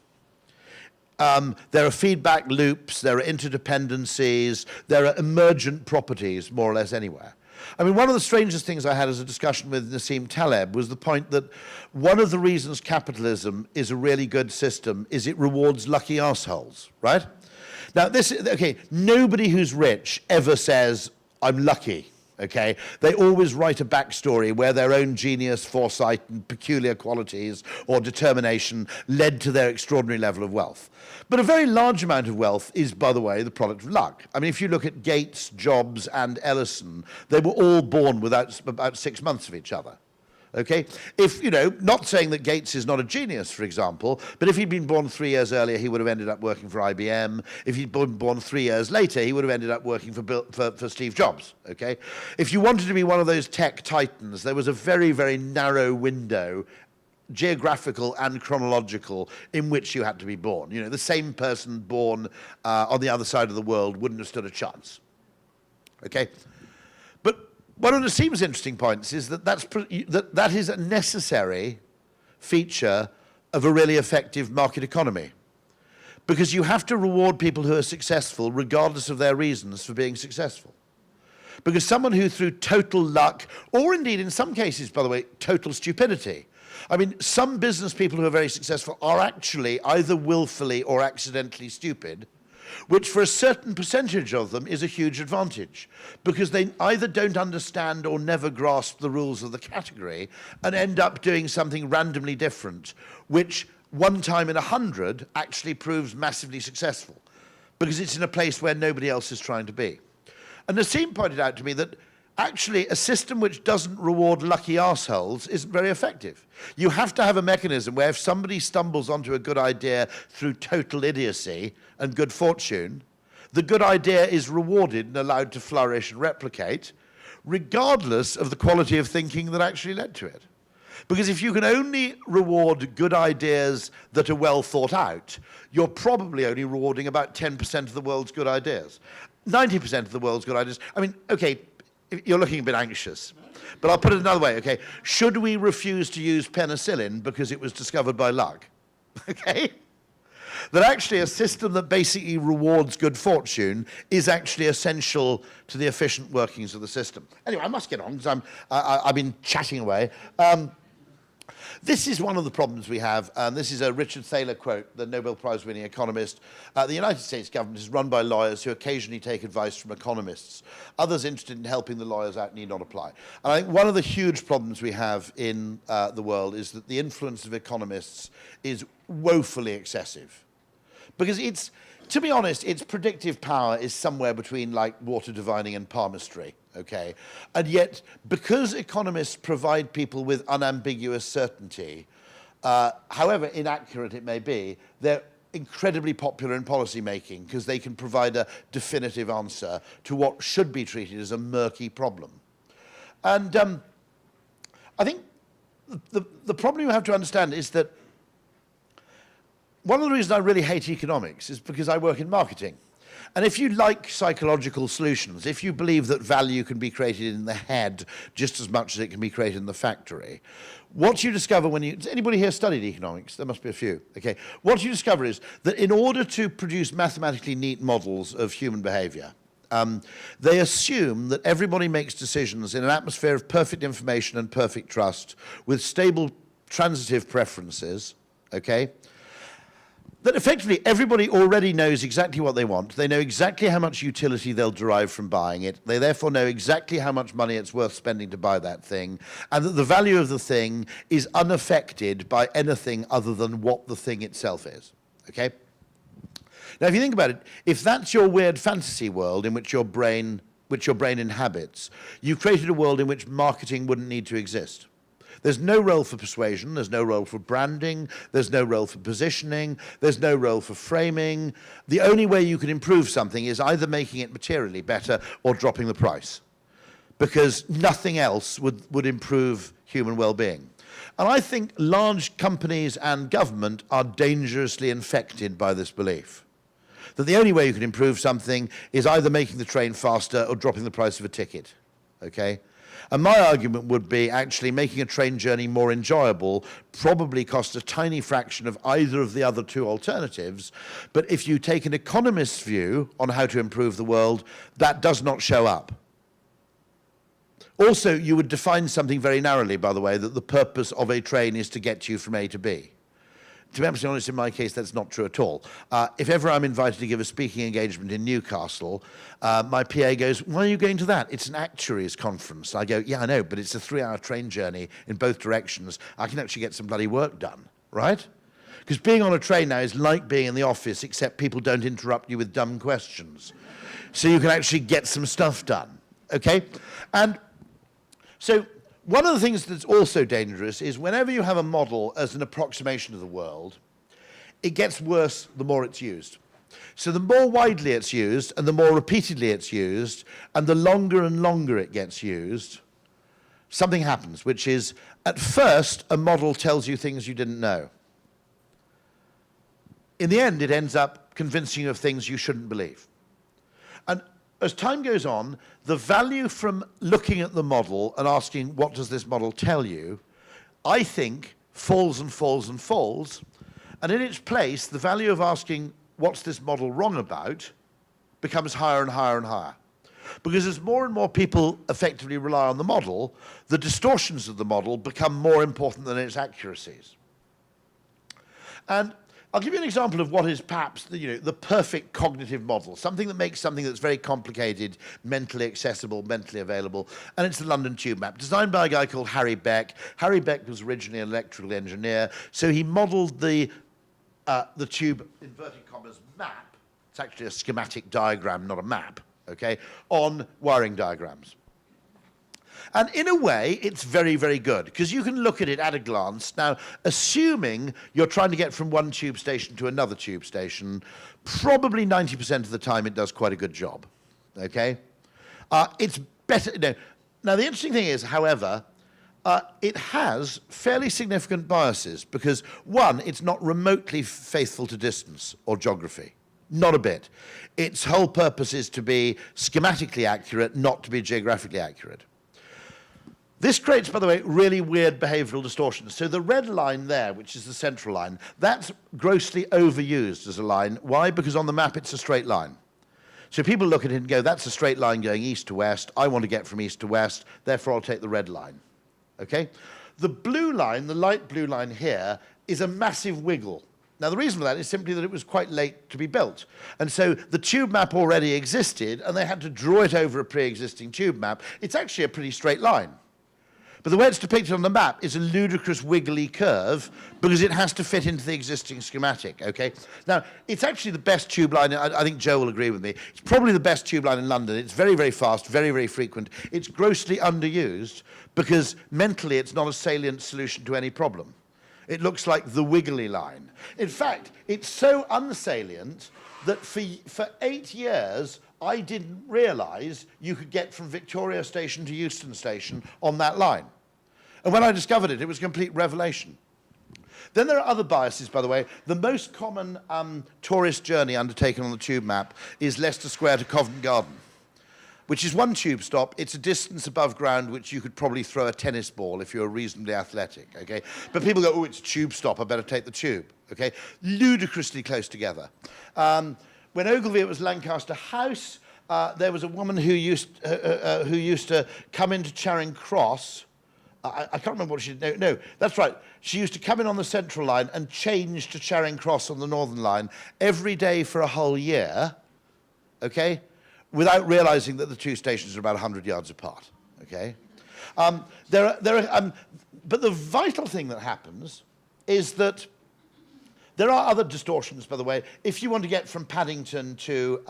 There are feedback loops, there are interdependencies, there are emergent properties, more or less anywhere. I mean, one of the strangest things I had as a discussion with Nassim Taleb was the point that one of the reasons capitalism is a really good system is it rewards lucky assholes, right? Now, nobody who's rich ever says, I'm lucky, okay? They always write a backstory where their own genius, foresight, and peculiar qualities or determination led to their extraordinary level of wealth. But a very large amount of wealth is, by the way, the product of luck. I mean, if you look at Gates, Jobs, and Ellison, they were all born without about 6 months of each other. Okay? If, not saying that Gates is not a genius, for example, but if he'd been born 3 years earlier, he would have ended up working for IBM. If he'd been born 3 years later, he would have ended up working for Steve Jobs. Okay? If you wanted to be one of those tech titans, there was a very, very narrow window, geographical and chronological, in which you had to be born. The same person born on the other side of the world wouldn't have stood a chance. Okay? But one of Nassim's interesting points is that is a necessary feature of a really effective market economy. Because you have to reward people who are successful regardless of their reasons for being successful. Because someone who through total luck, or indeed in some cases, by the way, total stupidity. I mean, some business people who are very successful are actually either willfully or accidentally stupid, which for a certain percentage of them is a huge advantage, because they either don't understand or never grasp the rules of the category and end up doing something randomly different, which one time in 100 actually proves massively successful, because it's in a place where nobody else is trying to be. And Nassim pointed out to me that actually a system which doesn't reward lucky arseholes isn't very effective. You have to have a mechanism where if somebody stumbles onto a good idea through total idiocy and good fortune, the good idea is rewarded and allowed to flourish and replicate, regardless of the quality of thinking that actually led to it. Because if you can only reward good ideas that are well thought out, you're probably only rewarding about 10% of the world's good ideas. 90% of the world's good ideas. I mean, okay, you're looking a bit anxious, but I'll put it another way, okay? Should we refuse to use penicillin because it was discovered by luck? Okay? That actually a system that basically rewards good fortune is actually essential to the efficient workings of the system. Anyway, I must get on because I've been chatting away. This is one of the problems we have, and this is a Richard Thaler quote, the Nobel Prize-winning economist. The United States government is run by lawyers who occasionally take advice from economists. Others interested in helping the lawyers out need not apply. And I think one of the huge problems we have in the world is that the influence of economists is woefully excessive. Because to be honest, its predictive power is somewhere between like water divining and palmistry. Okay, and yet, because economists provide people with unambiguous certainty, however inaccurate it may be, they're incredibly popular in policy making because they can provide a definitive answer to what should be treated as a murky problem. And I think the problem you have to understand is that one of the reasons I really hate economics is because I work in marketing. And if you like psychological solutions, if you believe that value can be created in the head just as much as it can be created in the factory, what you discover does anybody here studied economics? There must be a few. Okay. What you discover is that in order to produce mathematically neat models of human behavior, they assume that everybody makes decisions in an atmosphere of perfect information and perfect trust with stable transitive preferences, okay? That effectively everybody already knows exactly what they want. They know exactly how much utility they'll derive from buying it. They therefore know exactly how much money it's worth spending to buy that thing, and that the value of the thing is unaffected by anything other than what the thing itself is, okay? Now, if you think about it, if that's your weird fantasy world in which your brain inhabits, you've created a world in which marketing wouldn't need to exist. There's no role for persuasion, there's no role for branding, there's no role for positioning, there's no role for framing. The only way you can improve something is either making it materially better or dropping the price, because nothing else would improve human well-being. And I think large companies and government are dangerously infected by this belief, that the only way you can improve something is either making the train faster or dropping the price of a ticket, okay? And my argument would be actually making a train journey more enjoyable probably costs a tiny fraction of either of the other two alternatives. But if you take an economist's view on how to improve the world, that does not show up. Also, you would define something very narrowly, by the way, that the purpose of a train is to get you from A to B. To be absolutely honest, in my case, that's not true at all. If ever I'm invited to give a speaking engagement in Newcastle, my PA goes, "Why are you going to that? It's an actuaries conference." I go, "Yeah, I know, but it's a 3-hour train journey in both directions. I can actually get some bloody work done, right?" Because being on a train now is like being in the office, except people don't interrupt you with dumb questions. So you can actually get some stuff done, okay? And so one of the things that's also dangerous is whenever you have a model as an approximation of the world, it gets worse the more it's used. So the more widely it's used, and the more repeatedly it's used, and the longer and longer it gets used, something happens, which is, at first, a model tells you things you didn't know. In the end, it ends up convincing you of things you shouldn't believe. And as time goes on, the value from looking at the model and asking, what does this model tell you, I think falls and falls and falls. And in its place, the value of asking, what's this model wrong about, becomes higher and higher and higher. Because as more and more people effectively rely on the model, the distortions of the model become more important than its accuracies. And I'll give you an example of what is perhaps the perfect cognitive model, something that makes something that's very complicated, mentally accessible, mentally available, and it's the London Tube Map, designed by a guy called Harry Beck. Harry Beck was originally an electrical engineer, so he modeled the tube, inverted commas, map. It's actually a schematic diagram, not a map, okay, on wiring diagrams. And in a way, it's very, very good, because you can look at it at a glance. Now, assuming you're trying to get from one tube station to another tube station, probably 90% of the time it does quite a good job, okay? It's better, Now, the interesting thing is, however, it has fairly significant biases, because one, it's not remotely faithful to distance or geography. Not a bit. Its whole purpose is to be schematically accurate, not to be geographically accurate. This creates, by the way, really weird behavioral distortions. So the red line there, which is the central line, that's grossly overused as a line. Why? Because on the map it's a straight line. So people look at it and go, that's a straight line going east to west. I want to get from east to west, therefore I'll take the red line. Okay? The blue line, the light blue line here, is a massive wiggle. Now, the reason for that is simply that it was quite late to be built. And so the tube map already existed, and they had to draw it over a pre-existing tube map. It's actually a pretty straight line. But the way it's depicted on the map is a ludicrous wiggly curve because it has to fit into the existing schematic, okay? Now, it's actually the best tube line, I think Joe will agree with me, it's probably the best tube line in London. It's very, very fast, very, very frequent. It's grossly underused because mentally it's not a salient solution to any problem. It looks like the wiggly line. In fact, it's so unsalient that for 8 years, I didn't realize you could get from Victoria Station to Euston Station on that line. And when I discovered it, it was a complete revelation. Then there are other biases, by the way. The most common tourist journey undertaken on the tube map is Leicester Square to Covent Garden, which is one tube stop. It's a distance above ground which you could probably throw a tennis ball if you're reasonably athletic, okay? But people go, oh, it's a tube stop, I better take the tube, okay? Ludicrously close together. When Ogilvy, it was Lancaster House. There was a woman who used to come into Charing Cross. I can't remember what she did. No, that's right. She used to come in on the Central Line and change to Charing Cross on the Northern Line every day for a whole year, okay, without realizing that the two stations are about 100 yards apart, okay? But the vital thing that happens is that there are other distortions, by the way. If you want to get from Paddington to,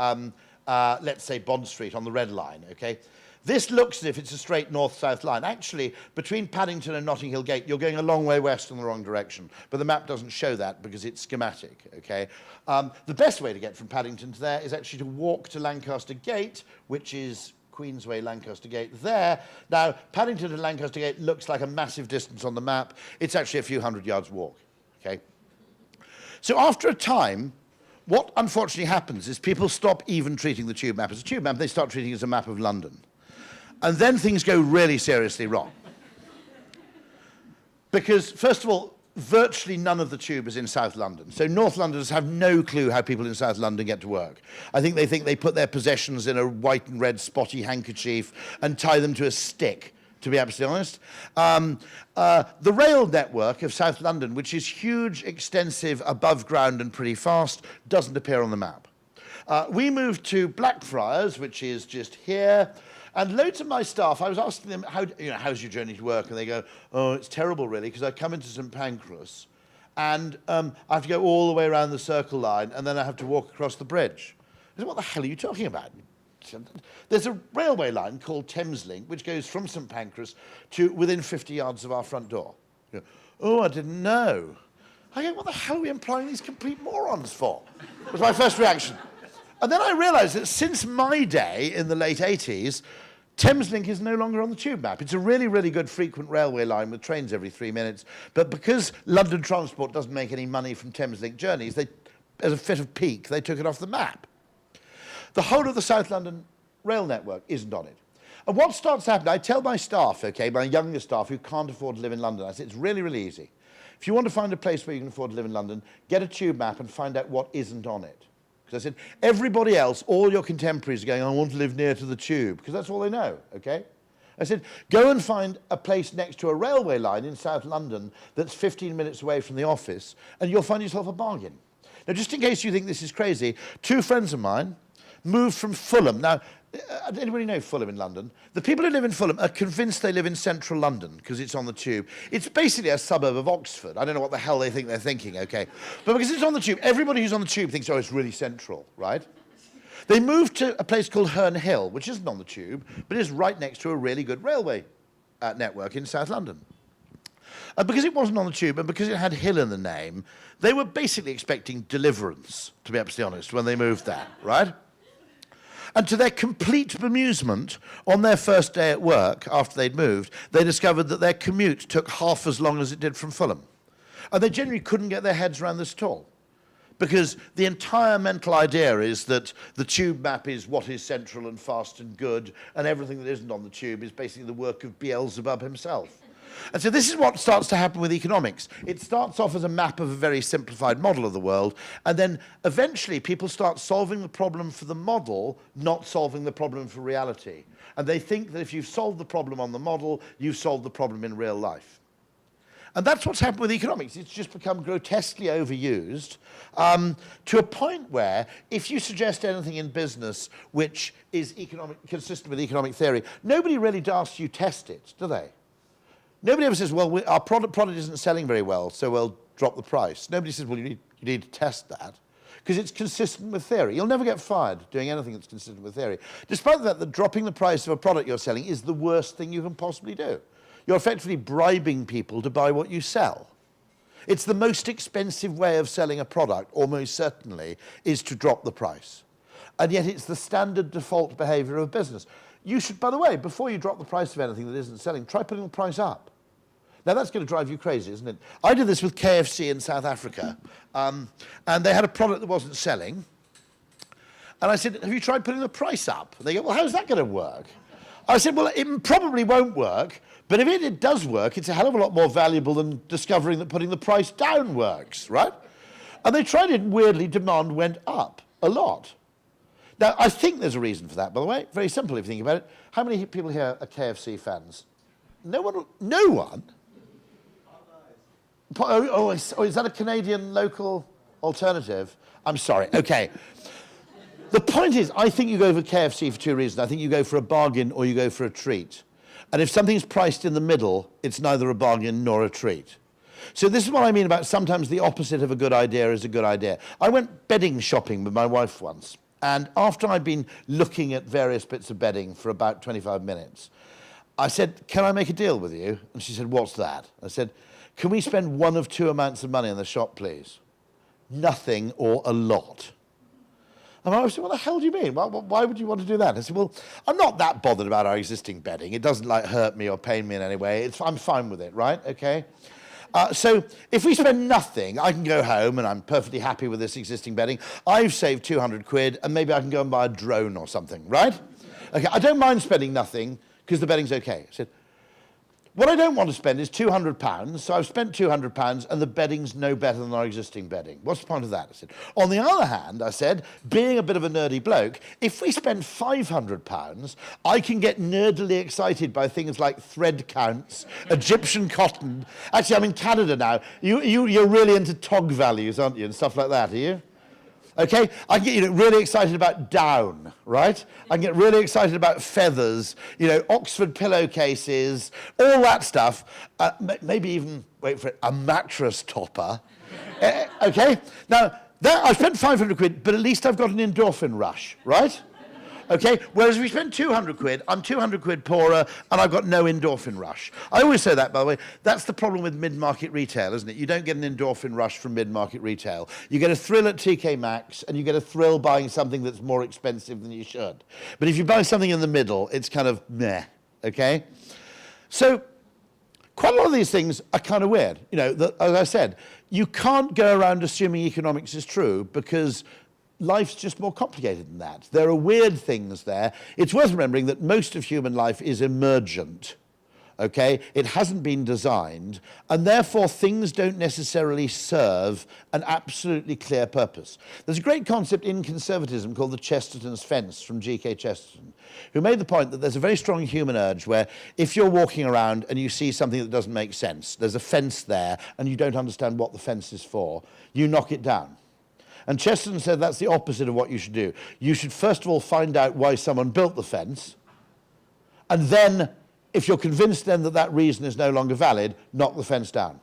let's say, Bond Street on the red line, okay? This looks as if it's a straight north-south line. Actually, between Paddington and Notting Hill Gate, you're going a long way west in the wrong direction. But the map doesn't show that because it's schematic, okay? The best way to get from Paddington to there is actually to walk to Lancaster Gate, which is Queensway, Lancaster Gate there. Now, Paddington to Lancaster Gate looks like a massive distance on the map. It's actually a few hundred yards walk, okay? So after a time, what unfortunately happens is people stop even treating the tube map as a tube map. They start treating it as a map of London. And then things go really seriously wrong. Because, first of all, virtually none of the tube is in South London. So North Londoners have no clue how people in South London get to work. I think they put their possessions in a white and red spotty handkerchief and tie them to a stick, to be absolutely honest. The rail network of South London, which is huge, extensive, above ground and pretty fast, doesn't appear on the map. We moved to Blackfriars, which is just here. And loads of my staff, I was asking them, how's your journey to work? And they go, oh, it's terrible, really, because I come into St Pancras, and I have to go all the way around the Circle Line, and then I have to walk across the bridge. I said, what the hell are you talking about? There's a railway line called Thameslink, which goes from St Pancras to within 50 yards of our front door. You go, oh, I didn't know. I go, what the hell are we employing these complete morons for? Was my first reaction. And then I realised that since my day in the late 80s, Thameslink is no longer on the tube map. It's a really, really good frequent railway line with trains every 3 minutes. But because London Transport doesn't make any money from Thameslink journeys, as a fit of pique, they took it off the map. The whole of the South London rail network isn't on it. And what starts happening, I tell my staff, okay, my younger staff who can't afford to live in London, I say it's really, really easy. If you want to find a place where you can afford to live in London, get a tube map and find out what isn't on it. I said, everybody else, all your contemporaries are going, I want to live near to the tube, because that's all they know, okay? I said, go and find a place next to a railway line in South London that's 15 minutes away from the office, and you'll find yourself a bargain. Now, just in case you think this is crazy, 2 friends of mine moved from Fulham. Now, anybody know Fulham in London? The people who live in Fulham are convinced they live in central London because it's on the tube. It's basically a suburb of Oxford. I don't know what the hell they think they're thinking, okay? But because it's on the tube, everybody who's on the tube thinks, oh, it's really central, right? They moved to a place called Herne Hill, which isn't on the tube, but is right next to a really good railway network in South London. Because it wasn't on the tube and because it had Hill in the name, they were basically expecting deliverance, to be absolutely honest, when they moved there, right? And to their complete bemusement, on their first day at work, after they'd moved, they discovered that their commute took half as long as it did from Fulham. And they generally couldn't get their heads around this at all. Because the entire mental idea is that the tube map is what is central and fast and good, and everything that isn't on the tube is basically the work of Beelzebub himself. And so this is what starts to happen with economics. It starts off as a map of a very simplified model of the world, and then eventually people start solving the problem for the model, not solving the problem for reality. And they think that if you've solved the problem on the model, you've solved the problem in real life. And that's what's happened with economics. It's just become grotesquely overused to a point where if you suggest anything in business which is consistent with economic theory, nobody really asks you test it, do they? Nobody ever says, well, our product isn't selling very well, so we'll drop the price. Nobody says, well, you need to test that, because it's consistent with theory. You'll never get fired doing anything that's consistent with theory, despite the fact that dropping the price of a product you're selling is the worst thing you can possibly do. You're effectively bribing people to buy what you sell. It's the most expensive way of selling a product, almost certainly, is to drop the price. And yet it's the standard default behavior of business. You should, by the way, before you drop the price of anything that isn't selling, try putting the price up. Now, that's going to drive you crazy, isn't it? I did this with KFC in South Africa, and they had a product that wasn't selling. And I said, have you tried putting the price up? And they go, well, how's that going to work? I said, well, it probably won't work, but if it does work, it's a hell of a lot more valuable than discovering that putting the price down works, right? And they tried it, and weirdly, demand went up a lot. Now, I think there's a reason for that, by the way. Very simple if you think about it. How many people here are KFC fans? No one? No one? Oh, is that a Canadian local alternative? I'm sorry. Okay. The point is, I think you go for KFC for 2 reasons. I think you go for a bargain or you go for a treat. And if something's priced in the middle, it's neither a bargain nor a treat. So this is what I mean about sometimes the opposite of a good idea is a good idea. I went bedding shopping with my wife once. And after I'd been looking at various bits of bedding for about 25 minutes, I said, can I make a deal with you? And she said, what's that? I said, can we spend one of 2 amounts of money in the shop, please? Nothing or a lot. And I said, what the hell do you mean? Why would you want to do that? I said, well, I'm not that bothered about our existing bedding. It doesn't hurt me or pain me in any way. I'm fine with it, right? Okay? So if we spend nothing, I can go home and I'm perfectly happy with this existing bedding. I've saved 200 quid and maybe I can go and buy a drone or something, right? Okay, I don't mind spending nothing because the bedding's okay. I said, What I don't want to spend is £200, so I've spent £200 and the bedding's no better than our existing bedding. What's the point of that? I said. On the other hand, I said, being a bit of a nerdy bloke, if we spend £500, I can get nerdily excited by things like thread counts, Egyptian cotton. Actually, I'm in Canada now. You're really into tog values, aren't you, and stuff like that, are you? Okay, I can get really excited about down, right? I can get really excited about feathers, Oxford pillowcases, all that stuff. Maybe even, wait for it, a mattress topper. Okay, now I spent 500 quid, but at least I've got an endorphin rush, right? Okay, whereas if we spend 200 quid, I'm 200 quid poorer and I've got no endorphin rush. I always say that, by the way. That's the problem with mid-market retail, isn't it? You don't get an endorphin rush from mid-market retail. You get a thrill at TK Maxx and you get a thrill buying something that's more expensive than you should. But if you buy something in the middle, it's kind of meh, okay? So quite a lot of these things are kind of weird. As I said, you can't go around assuming economics is true because life's just more complicated than that. There are weird things there. It's worth remembering that most of human life is emergent, okay? It hasn't been designed, and therefore things don't necessarily serve an absolutely clear purpose. There's a great concept in conservatism called the Chesterton's fence from G.K. Chesterton, who made the point that there's a very strong human urge where if you're walking around and you see something that doesn't make sense, there's a fence there and you don't understand what the fence is for, you knock it down. And Chesterton said that's the opposite of what you should do. You should first of all find out why someone built the fence, and then, if you're convinced then that that reason is no longer valid, knock the fence down.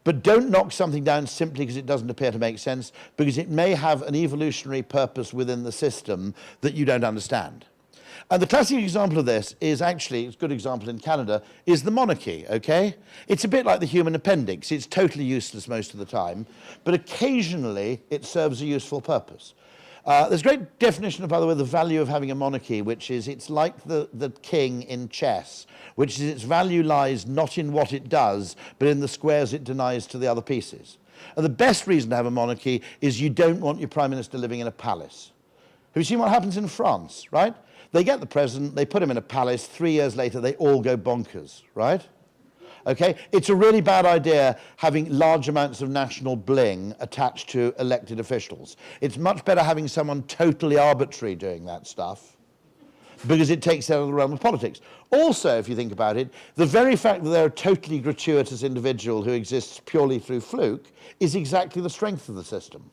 But don't knock something down simply because it doesn't appear to make sense, because it may have an evolutionary purpose within the system that you don't understand. And the classic example of this is actually, it's a good example in Canada, is the monarchy, okay? It's a bit like the human appendix. It's totally useless most of the time, but occasionally it serves a useful purpose. There's a great definition, by the way, the value of having a monarchy, which is it's like the king in chess, which is its value lies not in what it does, but in the squares it denies to the other pieces. And the best reason to have a monarchy is you don't want your prime minister living in a palace. Have you seen what happens in France, right? They get the president, they put him in a palace, 3 years later they all go bonkers, right? Okay, it's a really bad idea having large amounts of national bling attached to elected officials. It's much better having someone totally arbitrary doing that stuff because it takes it out of the realm of politics. Also, if you think about it, the very fact that they're a totally gratuitous individual who exists purely through fluke is exactly the strength of the system.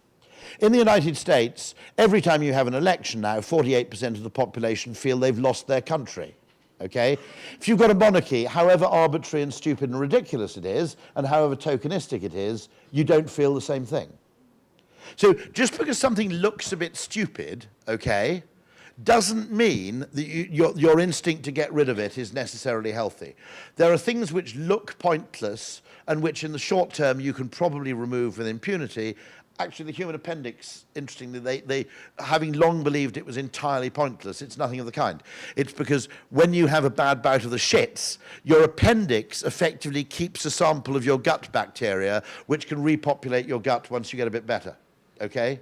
In the United States, every time you have an election now, 48% of the population feel they've lost their country, okay? If you've got a monarchy, however arbitrary and stupid and ridiculous it is, and however tokenistic it is, you don't feel the same thing. So just because something looks a bit stupid, okay, doesn't mean that your instinct to get rid of it is necessarily healthy. There are things which look pointless and which in the short term you can probably remove with impunity. Actually, the human appendix, interestingly, they having long believed it was entirely pointless, it's nothing of the kind. It's because when you have a bad bout of the shits, your appendix effectively keeps a sample of your gut bacteria, which can repopulate your gut once you get a bit better, okay?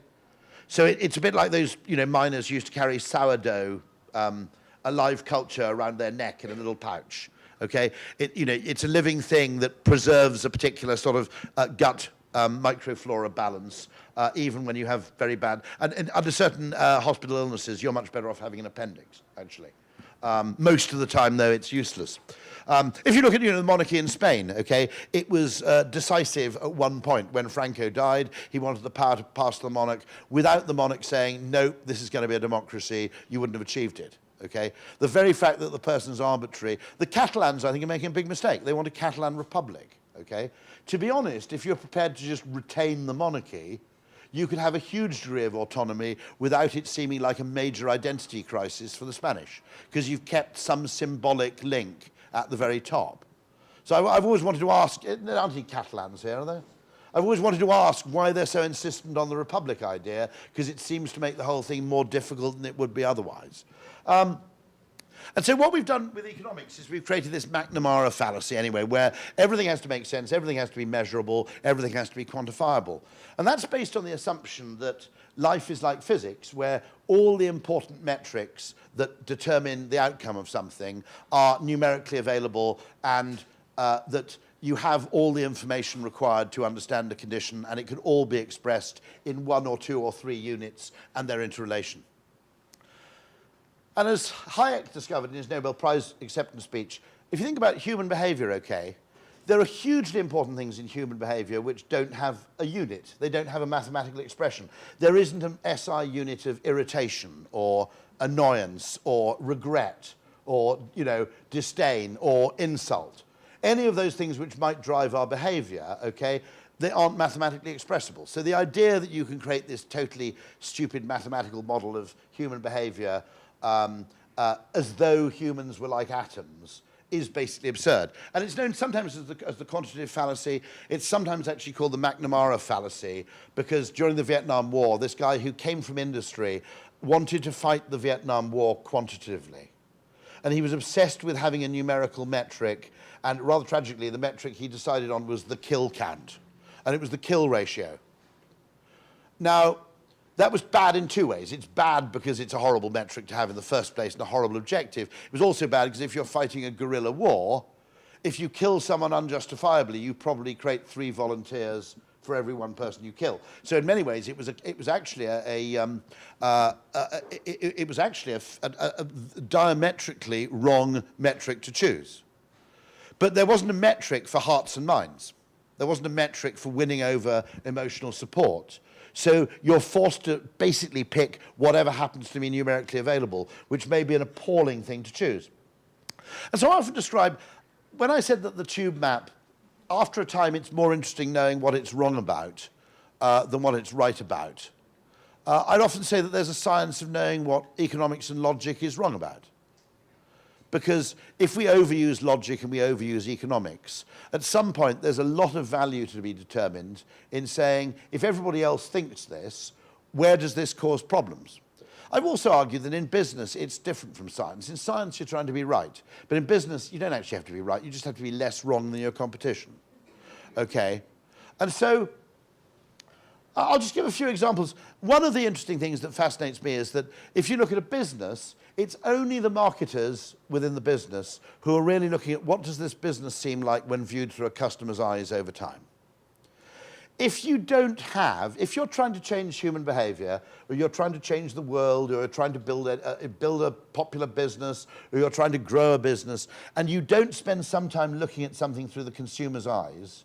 So it's a bit like those, miners used to carry sourdough, a live culture around their neck in a little pouch, okay? It's a living thing that preserves a particular sort of gut microflora balance, even when you have very bad, and under certain hospital illnesses, you're much better off having an appendix, actually. Most of the time, though, it's useless. If you look at the monarchy in Spain, okay, it was decisive at one point. When Franco died, he wanted the power to pass to the monarch. Without the monarch saying, no, this is going to be a democracy, you wouldn't have achieved it. Okay? The very fact that the person's arbitrary. The Catalans, I think, are making a big mistake. They want a Catalan republic. Okay? To be honest, if you're prepared to just retain the monarchy, you can have a huge degree of autonomy without it seeming like a major identity crisis for the Spanish, because you've kept some symbolic link at the very top. So I've always wanted to ask, there aren't any Catalans here, are there? I've always wanted to ask why they're so insistent on the republic idea, because it seems to make the whole thing more difficult than it would be otherwise. And so what we've done with economics is we've created this McNamara fallacy anyway, where everything has to make sense, everything has to be measurable, everything has to be quantifiable. And that's based on the assumption that life is like physics, where all the important metrics that determine the outcome of something are numerically available, and that you have all the information required to understand a condition, and it can all be expressed in 1 or 2 or 3 units, and they're interrelation. And as Hayek discovered in his Nobel Prize acceptance speech, if you think about human behavior, okay, there are hugely important things in human behavior which don't have a unit. They don't have a mathematical expression. There isn't an SI unit of irritation or annoyance or regret or, disdain or insult. Any of those things which might drive our behavior, okay, they aren't mathematically expressible. So the idea that you can create this totally stupid mathematical model of human behavior as though humans were like atoms is basically absurd. And it's known sometimes as the quantitative fallacy. It's sometimes actually called the McNamara fallacy, because during the Vietnam War, this guy who came from industry wanted to fight the Vietnam War quantitatively. And he was obsessed with having a numerical metric, and rather tragically, the metric he decided on was the kill count, and it was the kill ratio. Now, that was bad in 2 ways. It's bad because it's a horrible metric to have in the first place and a horrible objective. It was also bad because if you're fighting a guerrilla war, if you kill someone unjustifiably, you probably create 3 volunteers for every 1 person you kill. So in many ways, it was actually a diametrically wrong metric to choose. But there wasn't a metric for hearts and minds. There wasn't a metric for winning over emotional support. So you're forced to basically pick whatever happens to be numerically available, which may be an appalling thing to choose. And so I often describe, when I said that the tube map, after a time it's more interesting knowing what it's wrong about than what it's right about. I'd often say that there's a science of knowing what economics and logic is wrong about. Because if we overuse logic and we overuse economics, at some point there's a lot of value to be determined in saying, if everybody else thinks this, where does this cause problems? I've also argued that in business it's different from science. In science you're trying to be right, but in business you don't actually have to be right, you just have to be less wrong than your competition. Okay? And so I'll just give a few examples. One of the interesting things that fascinates me is that if you look at a business, it's only the marketers within the business who are really looking at what does this business seem like when viewed through a customer's eyes over time. If you're trying to change human behavior, or you're trying to change the world, or you're trying to build a popular business, or you're trying to grow a business, and you don't spend some time looking at something through the consumer's eyes,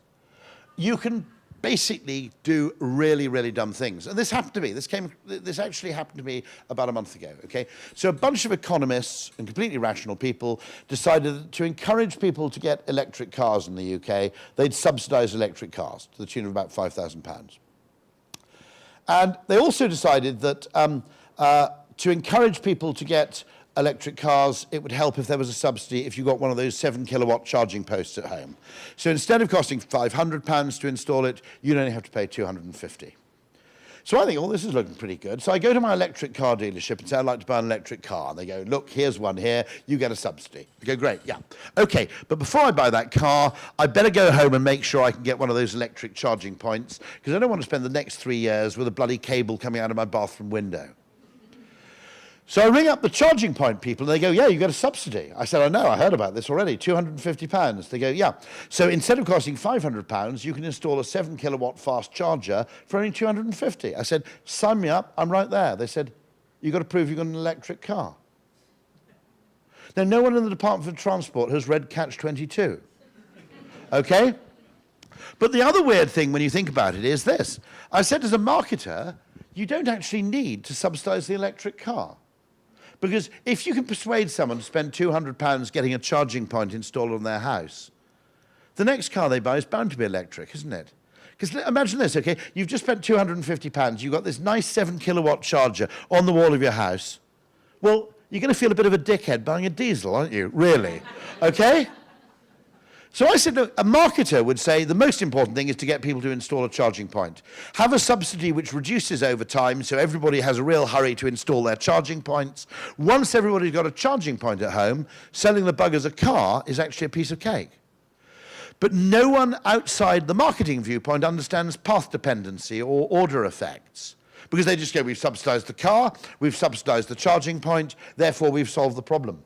you can basically do really, really dumb things. And this happened to me. This actually happened to me about a month ago, okay? So a bunch of economists and completely rational people decided that to encourage people to get electric cars in the UK, they'd subsidise electric cars to the tune of about £5,000. And they also decided that to encourage people to get electric cars, it would help if there was a subsidy if you got one of those 7-kilowatt charging posts at home. So instead of costing £500 to install it, you'd only have to pay £250. So I think, oh, this is looking pretty good. So I go to my electric car dealership and say, I'd like to buy an electric car. And they go, look, here's one here, you get a subsidy. I go, great, yeah. Okay, but before I buy that car, I better go home and make sure I can get one of those electric charging points, because I don't want to spend the next 3 years with a bloody cable coming out of my bathroom window. So I ring up the charging point people, and they go, yeah, you get a subsidy. I said, I know, I heard about this already, £250. They go, yeah. So instead of costing £500, you can install a 7-kilowatt fast charger for only £250. I said, sign me up, I'm right there. They said, you've got to prove you've got an electric car. Now, no one in the Department for Transport has read Catch-22, okay? But the other weird thing when you think about it is this. I said, as a marketer, you don't actually need to subsidise the electric car. Because if you can persuade someone to spend £200 getting a charging point installed on their house, the next car they buy is bound to be electric, isn't it? Because imagine this, okay? You've just spent £250, you've got this nice 7-kilowatt charger on the wall of your house. Well, you're going to feel a bit of a dickhead buying a diesel, aren't you? Really? Okay? So I said, look, a marketer would say the most important thing is to get people to install a charging point. Have a subsidy which reduces over time so everybody has a real hurry to install their charging points. Once everybody's got a charging point at home, selling the buggers a car is actually a piece of cake. But no one outside the marketing viewpoint understands path dependency or order effects. Because they just go, we've subsidized the car, we've subsidized the charging point, therefore we've solved the problem.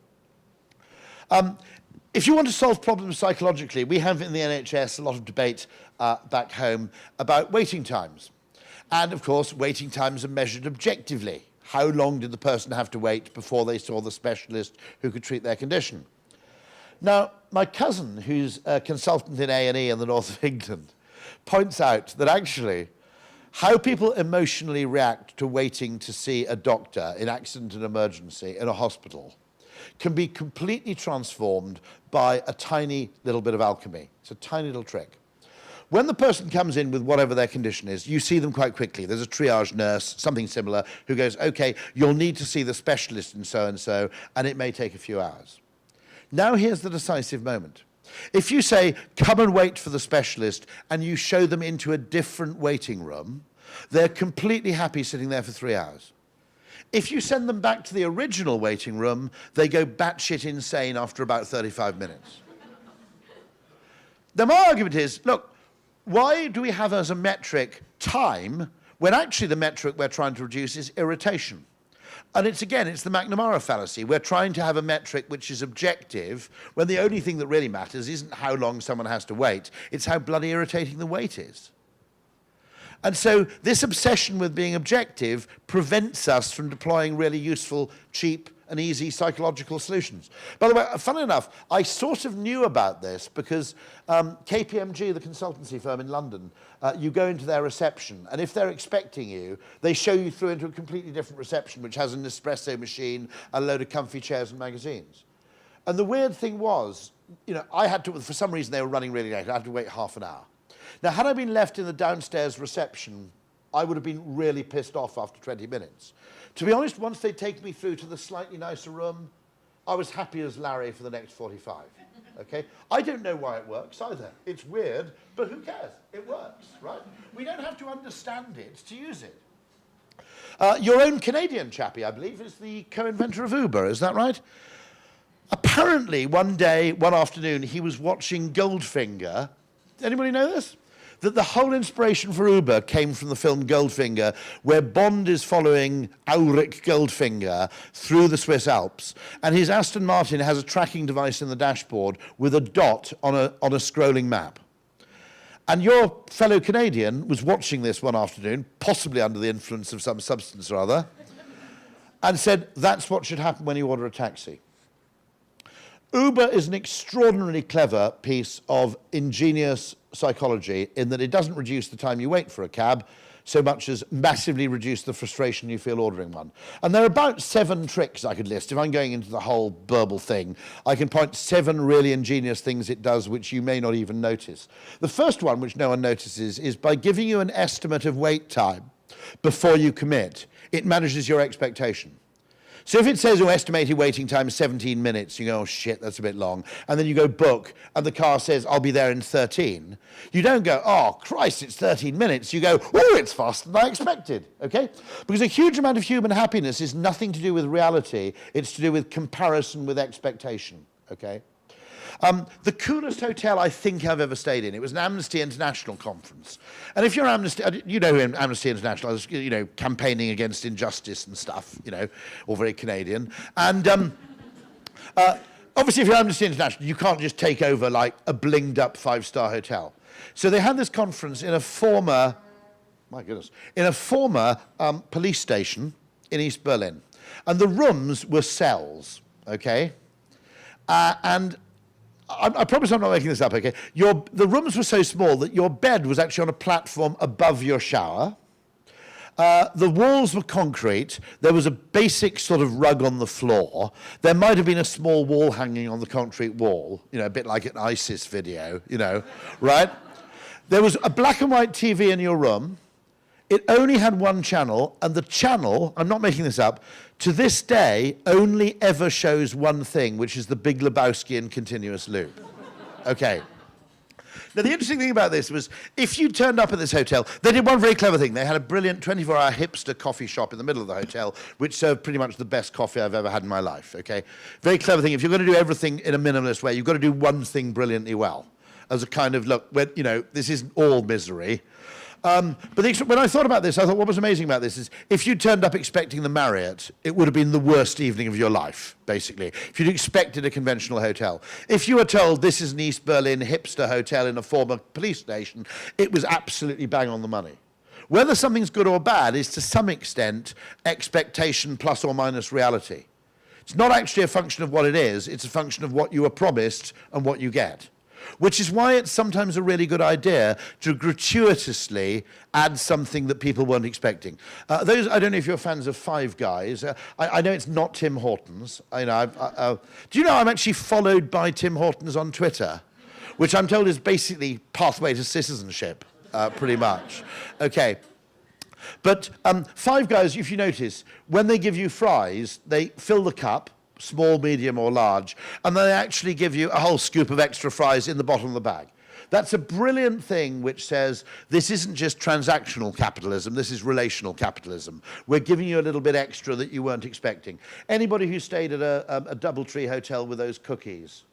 If you want to solve problems psychologically, we have in the NHS a lot of debate back home about waiting times. And of course, waiting times are measured objectively. How long did the person have to wait before they saw the specialist who could treat their condition? Now, my cousin, who's a consultant in A&E in the north of England, points out that actually how people emotionally react to waiting to see a doctor in accident and emergency in a hospital can be completely transformed by a tiny little bit of alchemy. It's a tiny little trick. When the person comes in with whatever their condition is, you see them quite quickly. There's a triage nurse, something similar, who goes, okay, you'll need to see the specialist in so-and-so, and it may take a few hours. Now here's the decisive moment. If you say, come and wait for the specialist, and you show them into a different waiting room, they're completely happy sitting there for 3 hours. If you send them back to the original waiting room, they go batshit insane after about 35 minutes. Now, my argument is, look, why do we have as a metric time when actually the metric we're trying to reduce is irritation? And it's the McNamara fallacy. We're trying to have a metric which is objective when the only thing that really matters isn't how long someone has to wait, it's how bloody irritating the wait is. And so this obsession with being objective prevents us from deploying really useful, cheap, and easy psychological solutions. By the way, funnily enough, I sort of knew about this because KPMG, the consultancy firm in London, you go into their reception, and if they're expecting you, they show you through into a completely different reception, which has an espresso machine, a load of comfy chairs and magazines. And the weird thing was, I had to, for some reason they were running really late, I had to wait half an hour. Now, had I been left in the downstairs reception, I would have been really pissed off after 20 minutes. To be honest, once they'd taken me through to the slightly nicer room, I was happy as Larry for the next 45, okay? I don't know why it works either. It's weird, but who cares? It works, right? We don't have to understand it to use it. Your own Canadian chappie, I believe, is the co-inventor of Uber, is that right? Apparently, one afternoon, he was watching Goldfinger. Anybody know this? That the whole inspiration for Uber came from the film Goldfinger, where Bond is following Ulrich Goldfinger through the Swiss Alps, and his Aston Martin has a tracking device in the dashboard with a dot on a scrolling map. And your fellow Canadian was watching this one afternoon, possibly under the influence of some substance or other, and said, that's what should happen when you order a taxi. Uber is an extraordinarily clever piece of ingenious psychology in that it doesn't reduce the time you wait for a cab so much as massively reduce the frustration you feel ordering one. And there are about 7 tricks I could list. If I'm going into the whole burble thing, I can point 7 really ingenious things it does which you may not even notice. The first one, which no one notices, is by giving you an estimate of wait time before you commit, it manages your expectation. So if it says, estimated waiting time is 17 minutes, you go, oh shit, that's a bit long. And then you go book, and the car says, I'll be there in 13. You don't go, oh Christ, it's 13 minutes. You go, oh, it's faster than I expected, okay? Because a huge amount of human happiness is nothing to do with reality. It's to do with comparison with expectation, okay? The coolest hotel I think I've ever stayed in, it was an Amnesty International conference. And if you're Amnesty, you know Amnesty International is, campaigning against injustice and stuff, all very Canadian. And obviously if you're Amnesty International, you can't just take over like a blinged up 5-star hotel. So they had this conference in a former, police station in East Berlin. And the rooms were cells, okay? And I promise I'm not making this up, okay? The rooms were so small that your bed was actually on a platform above your shower. The walls were concrete. There was a basic sort of rug on the floor. There might have been a small wall hanging on the concrete wall, a bit like an ISIS video, right? There was a black and white TV in your room. It only had one channel, and the channel, I'm not making this up, to this day only ever shows one thing, which is the Big Lebowski in continuous loop. Okay. Now, the interesting thing about this was, if you turned up at this hotel, they did one very clever thing. They had a brilliant 24-hour hipster coffee shop in the middle of the hotel, which served pretty much the best coffee I've ever had in my life, okay? Very clever thing. If you're going to do everything in a minimalist way, you've got to do one thing brilliantly well, as a kind of, look, when, this isn't all misery. But when I thought about this, I thought what was amazing about this is if you turned up expecting the Marriott, it would have been the worst evening of your life, basically. If you'd expected a conventional hotel. If you were told this is an East Berlin hipster hotel in a former police station, it was absolutely bang on the money. Whether something's good or bad is to some extent expectation plus or minus reality. It's not actually a function of what it is, it's a function of what you were promised and what you get. Which is why it's sometimes a really good idea to gratuitously add something that people weren't expecting. I don't know if you're fans of Five Guys. I know it's not Tim Hortons. Do you know I'm actually followed by Tim Hortons on Twitter, which I'm told is basically pathway to citizenship, pretty much. Okay. But Five Guys, if you notice, when they give you fries, they fill the cup, small, medium, or large, and they actually give you a whole scoop of extra fries in the bottom of the bag. That's a brilliant thing which says this isn't just transactional capitalism, this is relational capitalism. We're giving you a little bit extra that you weren't expecting. Anybody who stayed at a DoubleTree hotel with those cookies?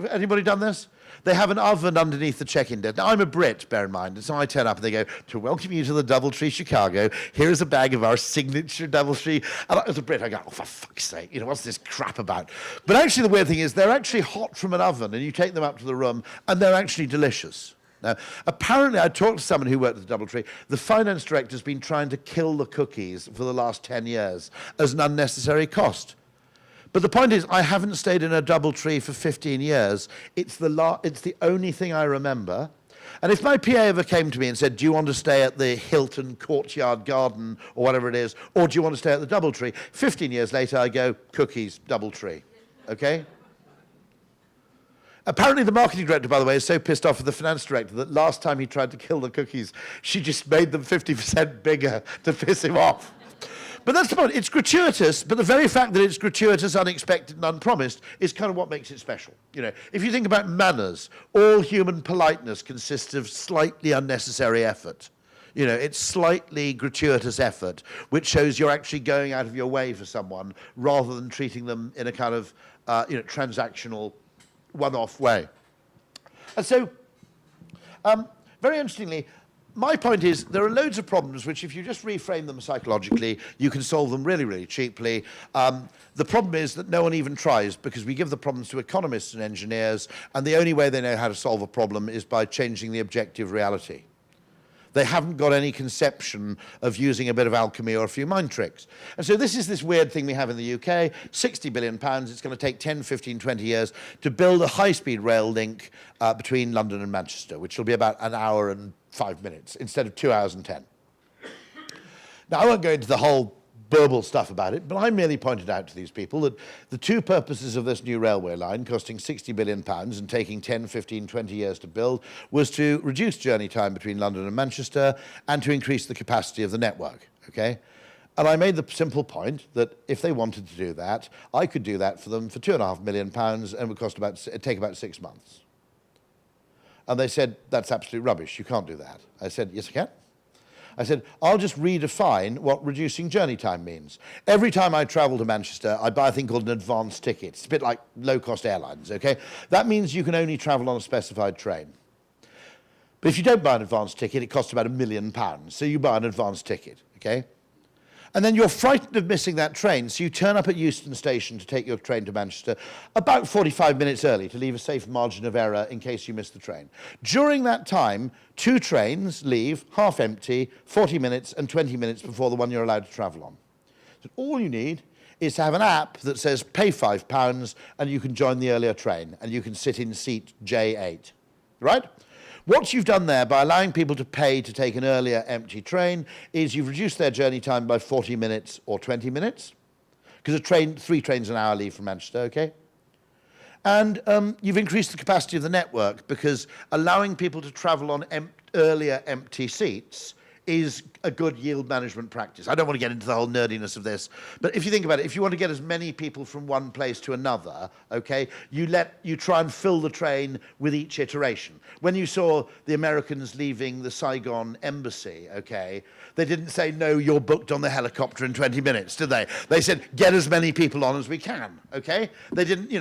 Anybody done this? They have an oven underneath the check-in desk. Now, I'm a Brit, bear in mind, and so I turn up and they go, to welcome you to the DoubleTree Chicago, here's a bag of our signature DoubleTree. And as a Brit, I go, oh, for fuck's sake, what's this crap about? But actually, the weird thing is they're actually hot from an oven, and you take them up to the room, and they're actually delicious. Now, apparently, I talked to someone who worked at the DoubleTree. The finance director's been trying to kill the cookies for the last 10 years as an unnecessary cost. But the point is, I haven't stayed in a DoubleTree for 15 years. It's the only thing I remember. And if my PA ever came to me and said, do you want to stay at the Hilton Courtyard Garden or whatever it is, or do you want to stay at the DoubleTree? 15 years later, I go, cookies, DoubleTree. Okay? Apparently, the marketing director, by the way, is so pissed off with the finance director that last time he tried to kill the cookies, she just made them 50% bigger to piss him off. But that's the point. It's gratuitous, but the very fact that it's gratuitous, unexpected, and unpromised is kind of what makes it special. If you think about manners, all human politeness consists of slightly unnecessary effort. It's slightly gratuitous effort, which shows you're actually going out of your way for someone rather than treating them in a kind of, transactional, one-off way. And so, very interestingly, my point is there are loads of problems which, if you just reframe them psychologically, you can solve them really, really cheaply. The problem is that no one even tries because we give the problems to economists and engineers, and the only way they know how to solve a problem is by changing the objective reality. They haven't got any conception of using a bit of alchemy or a few mind tricks. And so this is this weird thing we have in the UK, £60 billion. It's going to take 10, 15, 20 years to build a high-speed rail link between London and Manchester, which will be about an hour and 5 minutes instead of 2 hours and 10. Now, I won't go into the whole burble stuff about it, but I merely pointed out to these people that the two purposes of this new railway line, costing £60 billion and taking 10, 15, 20 years to build, was to reduce journey time between London and Manchester and to increase the capacity of the network, okay? And I made the simple point that if they wanted to do that, I could do that for them for £2.5 million and it would take about 6 months. And they said, that's absolute rubbish, you can't do that. I said, yes, I can. I said, I'll just redefine what reducing journey time means. Every time I travel to Manchester, I buy a thing called an advance ticket. It's a bit like low-cost airlines, okay? That means you can only travel on a specified train. But if you don't buy an advance ticket, it costs about £1 million. So you buy an advance ticket, okay? And then you're frightened of missing that train, so you turn up at Euston Station to take your train to Manchester about 45 minutes early to leave a safe margin of error in case you miss the train. During that time, 2 trains leave, half empty, 40 minutes and 20 minutes before the one you're allowed to travel on. So all you need is to have an app that says pay £5 and you can join the earlier train and you can sit in seat J8, right? What you've done there by allowing people to pay to take an earlier empty train is you've reduced their journey time by 40 minutes or 20 minutes, because 3 trains an hour leave from Manchester, okay? And you've increased the capacity of the network because allowing people to travel on earlier empty seats is a good yield management practice. I don't want to get into the whole nerdiness of this, but if you think about it, if you want to get as many people from one place to another, okay, you try and fill the train with each iteration. When you saw the Americans leaving the Saigon embassy, okay, they didn't say, no, you're booked on the helicopter in 20 minutes, did they? They said, get as many people on as we can, okay? They didn't,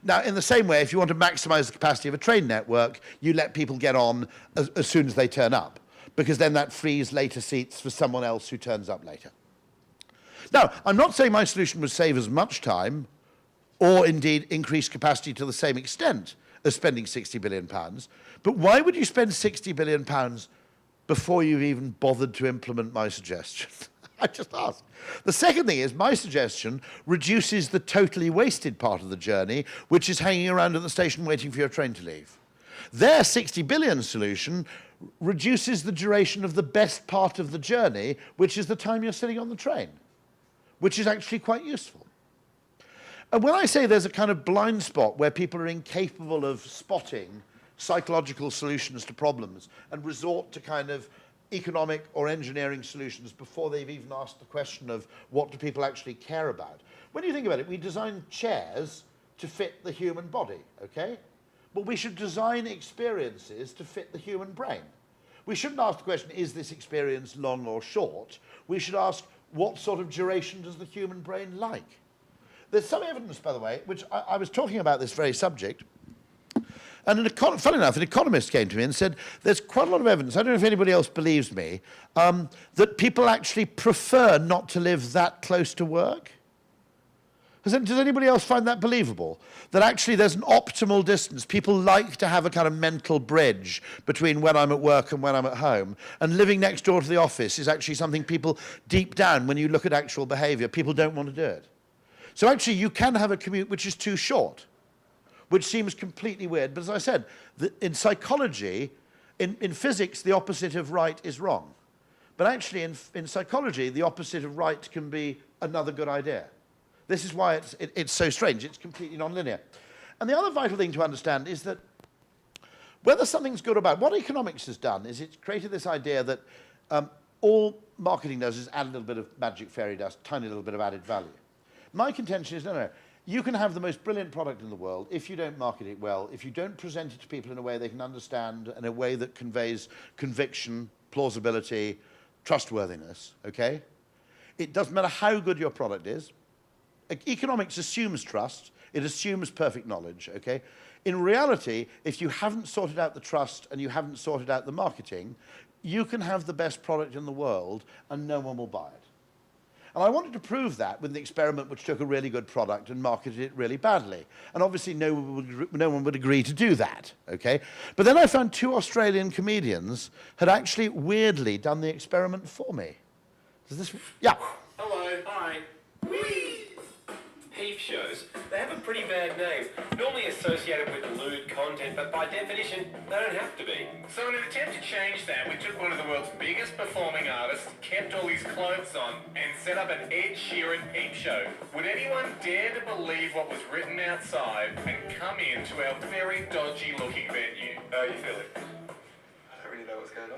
Now, in the same way, if you want to maximize the capacity of a train network, you let people get on as soon as they turn up, because then that frees later seats for someone else who turns up later. Now, I'm not saying my solution would save as much time or indeed increase capacity to the same extent as spending £60 billion, but why would you spend £60 billion before you've even bothered to implement my suggestion? I just ask. The second thing is my suggestion reduces the totally wasted part of the journey, which is hanging around at the station waiting for your train to leave. Their 60 billion solution reduces the duration of the best part of the journey, which is the time you're sitting on the train, which is actually quite useful. And when I say there's a kind of blind spot where people are incapable of spotting psychological solutions to problems and resort to kind of economic or engineering solutions before they've even asked the question of what do people actually care about. When you think about it, we design chairs to fit the human body, okay? But we should design experiences to fit the human brain. We shouldn't ask the question, is this experience long or short? We should ask, what sort of duration does the human brain like? There's some evidence, by the way, which I was talking about this very subject, and funny enough, an economist came to me and said, there's quite a lot of evidence, I don't know if anybody else believes me, that people actually prefer not to live that close to work. Does anybody else find that believable? That actually there's an optimal distance. People like to have a kind of mental bridge between when I'm at work and when I'm at home. And living next door to the office is actually something people, deep down, when you look at actual behavior, people don't want to do it. So actually you can have a commute which is too short, which seems completely weird. But as I said, in psychology, in physics, the opposite of right is wrong. But actually in psychology, the opposite of right can be another good idea. This is why it's so strange. It's completely nonlinear. And the other vital thing to understand is that whether something's good or bad, what economics has done is it's created this idea that all marketing does is add a little bit of magic fairy dust, tiny little bit of added value. My contention is, no. You can have the most brilliant product in the world if you don't market it well, if you don't present it to people in a way they can understand, in a way that conveys conviction, plausibility, trustworthiness, okay? It doesn't matter how good your product is. Economics assumes trust. It assumes perfect knowledge, okay? In reality, if you haven't sorted out the trust and you haven't sorted out the marketing, you can have the best product in the world and no one will buy it. And I wanted to prove that with an experiment which took a really good product and marketed it really badly. And obviously no one would agree to do that, okay? But then I found 2 Australian comedians had actually weirdly done the experiment for me. Does this... Yeah. Hello. Hi. Whee! Peep shows, they have a pretty bad name, normally associated with lewd content, but by definition, they don't have to be. So in an attempt to change that, we took one of the world's biggest performing artists, kept all his clothes on, and set up an Ed Sheeran peep show. Would anyone dare to believe what was written outside and come into our very dodgy looking venue? How are you feeling? I don't really know what's going on.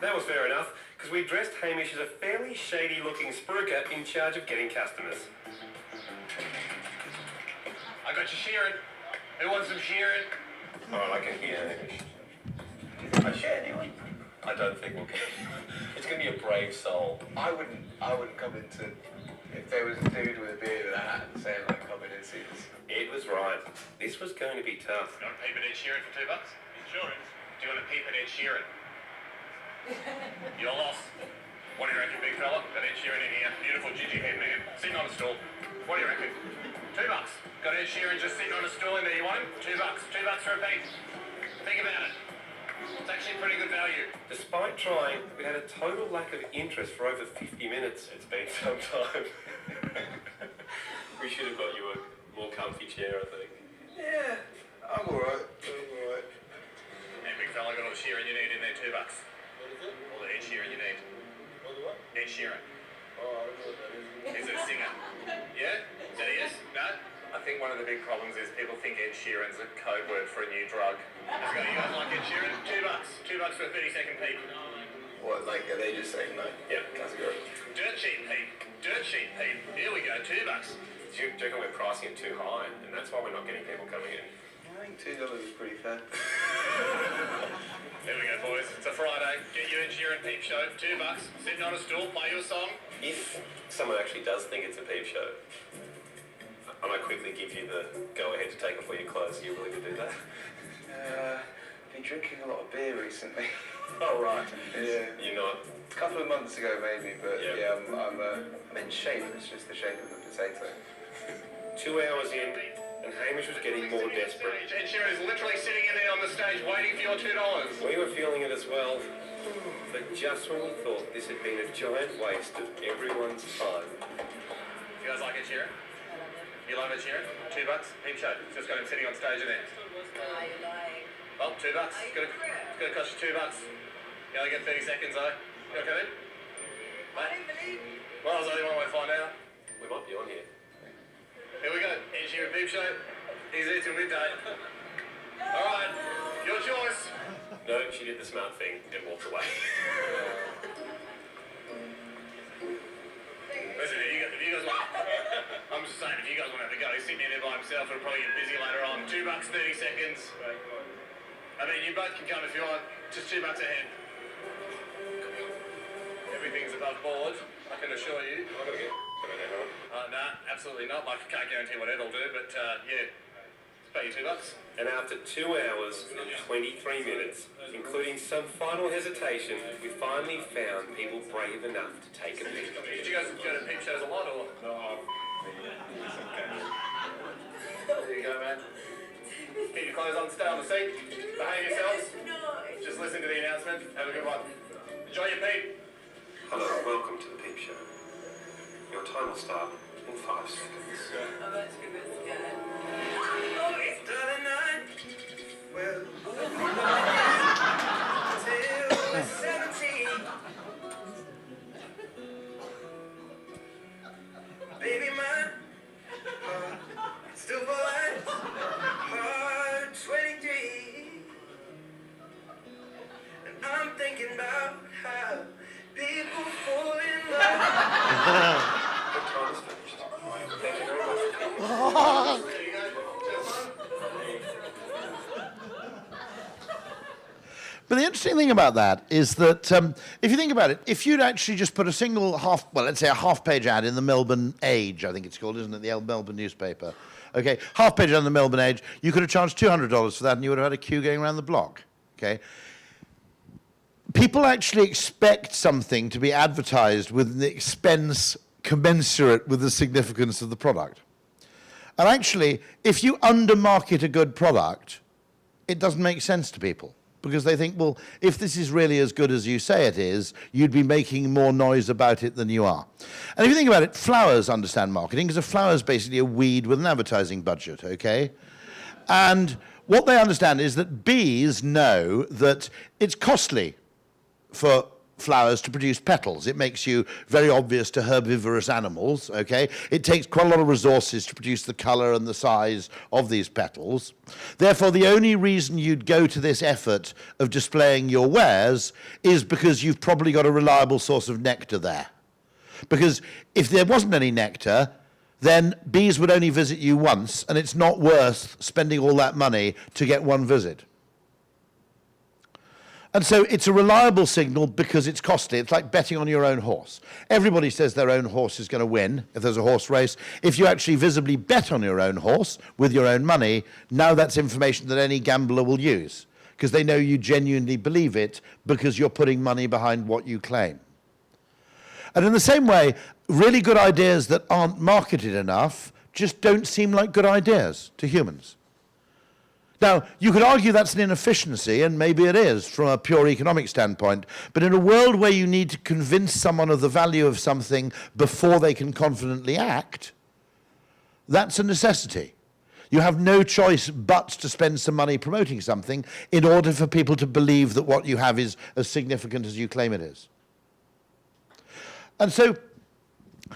That was fair enough, because we dressed Hamish as a fairly shady-looking spruiker in charge of getting customers. I got you Sheeran. Who wants some Sheeran? Oh, I can hear Hamish. I share anyone? I don't think we'll get It's going to be a brave soul. I wouldn't come into... If there was a dude with a beard and a hat saying like come in and see this. Ed was right. This was going to be tough. You want to peep at Ed Sheeran for $2? Insurance. Do you want to peep at Ed Sheeran? You're lost. What do you reckon, big fella? Got Ed Sheeran in here. Beautiful gingy head man. Sitting on a stool. What do you reckon? $2. Got Ed Sheeran just sitting on a stool in there. You want him? $2. $2 for a peep. Think about it. It's actually pretty good value. Despite trying, we had a total lack of interest for over 50 minutes. It's been some time. We should have got you a more comfy chair, I think. Yeah, I'm alright. Hey, big fella, got all the Sheeran you need in there, $2. What is it? All the Ed Sheeran you need. All the what? Ed Sheeran. Oh, I don't know what that is. He's a singer. Yeah? Is that he is? No? I think one of the big problems is people think Ed Sheeran's a code word for a new drug. Let's go. You guys like Ed Sheeran? $2. $2 for a 30-second peek. What, like, are they just saying no? Yeah. Category. Dirt sheet, Pete. Dirt sheet, Pete. Here we go, $2. Do you reckon we're pricing it too high, and that's why we're not getting people coming in? I think $2 is pretty fair. There we go, boys. It's a Friday. Get your engineering peep show. $2. Sitting on a stool, play your song. If someone actually does think it's a peep show, I might quickly give you the go-ahead to take off all your clothes. Are you willing to do that? Been drinking a lot of beer recently. Oh, right. Yeah. You're not? A couple of months ago, maybe, but Yeah. I'm in shape. It's just the shape of the potato. 2 hours in, and Hamish was getting more desperate. Ed Sheeran is literally sitting in there on the stage waiting for your $2. We were feeling it as well. But just when we thought this had been a giant waste of everyone's time. You guys like Ed Sheeran? You love Ed Sheeran? $2? Peep show. Just got him sitting on stage in there. You're lying. Oh, $2. It's gonna cost you $2. You only get 30 seconds though. You okay then? I don't believe you. Well, there's only one way to find out. We might be on here. Here we go. Ed Sheeran Peep Show. He's here till midday. Alright, your choice. No, she did the smart thing and walked away. Listen, if you guys want... I'm just saying, if you guys want to have a go, he's sitting in there by himself, it'll probably get busy later on. $2, 30 seconds. I mean, you both can come if you want. Just $2 ahead. Everything's above board, I can assure you. I'm going to get... no, absolutely not. Like, I can't guarantee what it'll do, but yeah, pay you $2. And after 2 hours and 23 minutes, including some final hesitation, we finally found people brave enough to take a peep. Did you guys go to peep shows a lot, or? No. There you go, man. Keep your clothes on, stay on the seat, behave yourselves. Just listen to the announcement. Have a good one. Enjoy your peep. Hello, welcome to the peep show. Your time will start in 5 seconds. I'm about to be a bit scared. Oh, it's the night. Well, till we're 17. Baby, my heart still beats. Heart 23. And I'm thinking about how people fall in love. The time is finished. Thank you very much. There you go. But the interesting thing about that is that if you think about it, if you'd actually just put a single let's say a half-page ad in the Melbourne Age, I think it's called, isn't it, the Melbourne newspaper? Okay, half-page ad in the Melbourne Age, you could have charged $200 for that and you would have had a queue going around the block, okay? People actually expect something to be advertised with an expense commensurate with the significance of the product. And actually, if you undermarket a good product, it doesn't make sense to people. Because they think, well, if this is really as good as you say it is, you'd be making more noise about it than you are. And if you think about it, flowers understand marketing, because a flower is basically a weed with an advertising budget, okay? And what they understand is that bees know that it's costly for flowers to produce petals. It makes you very obvious to herbivorous animals, okay? It takes quite a lot of resources to produce the color and the size of these petals. Therefore, the only reason you'd go to this effort of displaying your wares is because you've probably got a reliable source of nectar there. Because if there wasn't any nectar, then bees would only visit you once, and it's not worth spending all that money to get one visit. And so it's a reliable signal because it's costly. It's like betting on your own horse. Everybody says their own horse is going to win if there's a horse race. If you actually visibly bet on your own horse with your own money, now that's information that any gambler will use because they know you genuinely believe it because you're putting money behind what you claim. And in the same way, really good ideas that aren't marketed enough just don't seem like good ideas to humans. Now, you could argue that's an inefficiency, and maybe it is from a pure economic standpoint, but in a world where you need to convince someone of the value of something before they can confidently act, that's a necessity. You have no choice but to spend some money promoting something in order for people to believe that what you have is as significant as you claim it is. And so,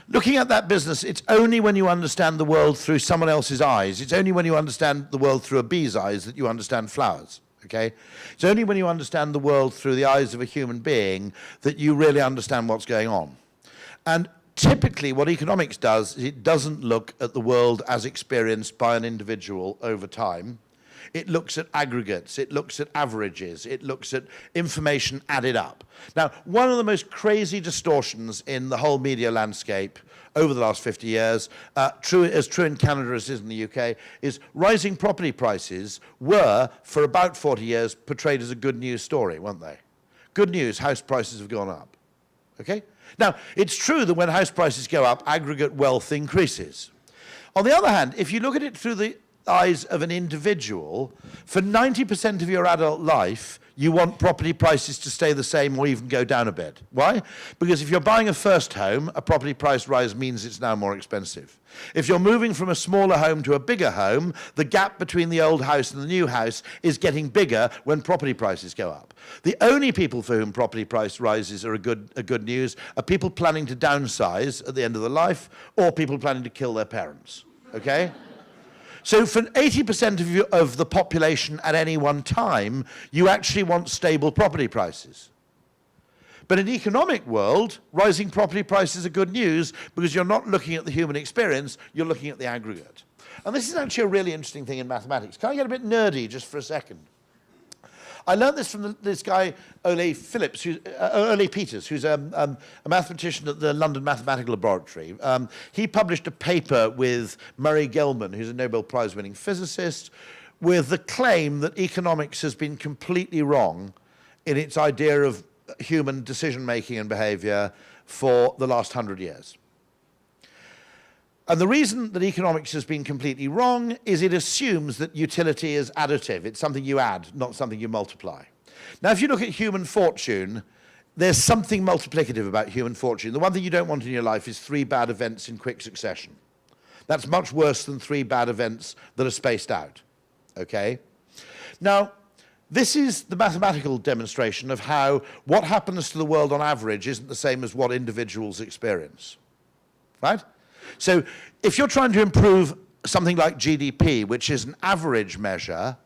looking at that business, it's only when you understand the world through someone else's eyes, it's only when you understand the world through a bee's eyes that you understand flowers, okay? It's only when you understand the world through the eyes of a human being that you really understand what's going on. And typically what economics does is it doesn't look at the world as experienced by an individual over time. It looks at aggregates, it looks at averages, it looks at information added up. Now, one of the most crazy distortions in the whole media landscape over the last 50 years, true in Canada as is in the UK, is rising property prices were, for about 40 years, portrayed as a good news story, weren't they? Good news, house prices have gone up, okay? Now, it's true that when house prices go up, aggregate wealth increases. On the other hand, if you look at it through the eyes of an individual, for 90% of your adult life, you want property prices to stay the same or even go down a bit. Why? Because if you're buying a first home, a property price rise means it's now more expensive. If you're moving from a smaller home to a bigger home, the gap between the old house and the new house is getting bigger when property prices go up. The only people for whom property price rises are good news are people planning to downsize at the end of their life or people planning to kill their parents, okay? So for 80% of the population at any one time, you actually want stable property prices. But in the economic world, rising property prices are good news because you're not looking at the human experience, you're looking at the aggregate. And this is actually a really interesting thing in mathematics. Can I get a bit nerdy just for a second? I learned this from this guy, Ole Peters, who's a mathematician at the London Mathematical Laboratory. He published a paper with Murray Gell-Mann, who's a Nobel Prize-winning physicist, with the claim that economics has been completely wrong in its idea of human decision-making and behavior for the last 100 years. And the reason that economics has been completely wrong is it assumes that utility is additive. It's something you add, not something you multiply. Now, if you look at human fortune, there's something multiplicative about human fortune. The one thing you don't want in your life is 3 bad events in quick succession. That's much worse than 3 bad events that are spaced out, okay? Now, this is the mathematical demonstration of how what happens to the world on average isn't the same as what individuals experience, right? So if you're trying to improve something like GDP, which is an average measure,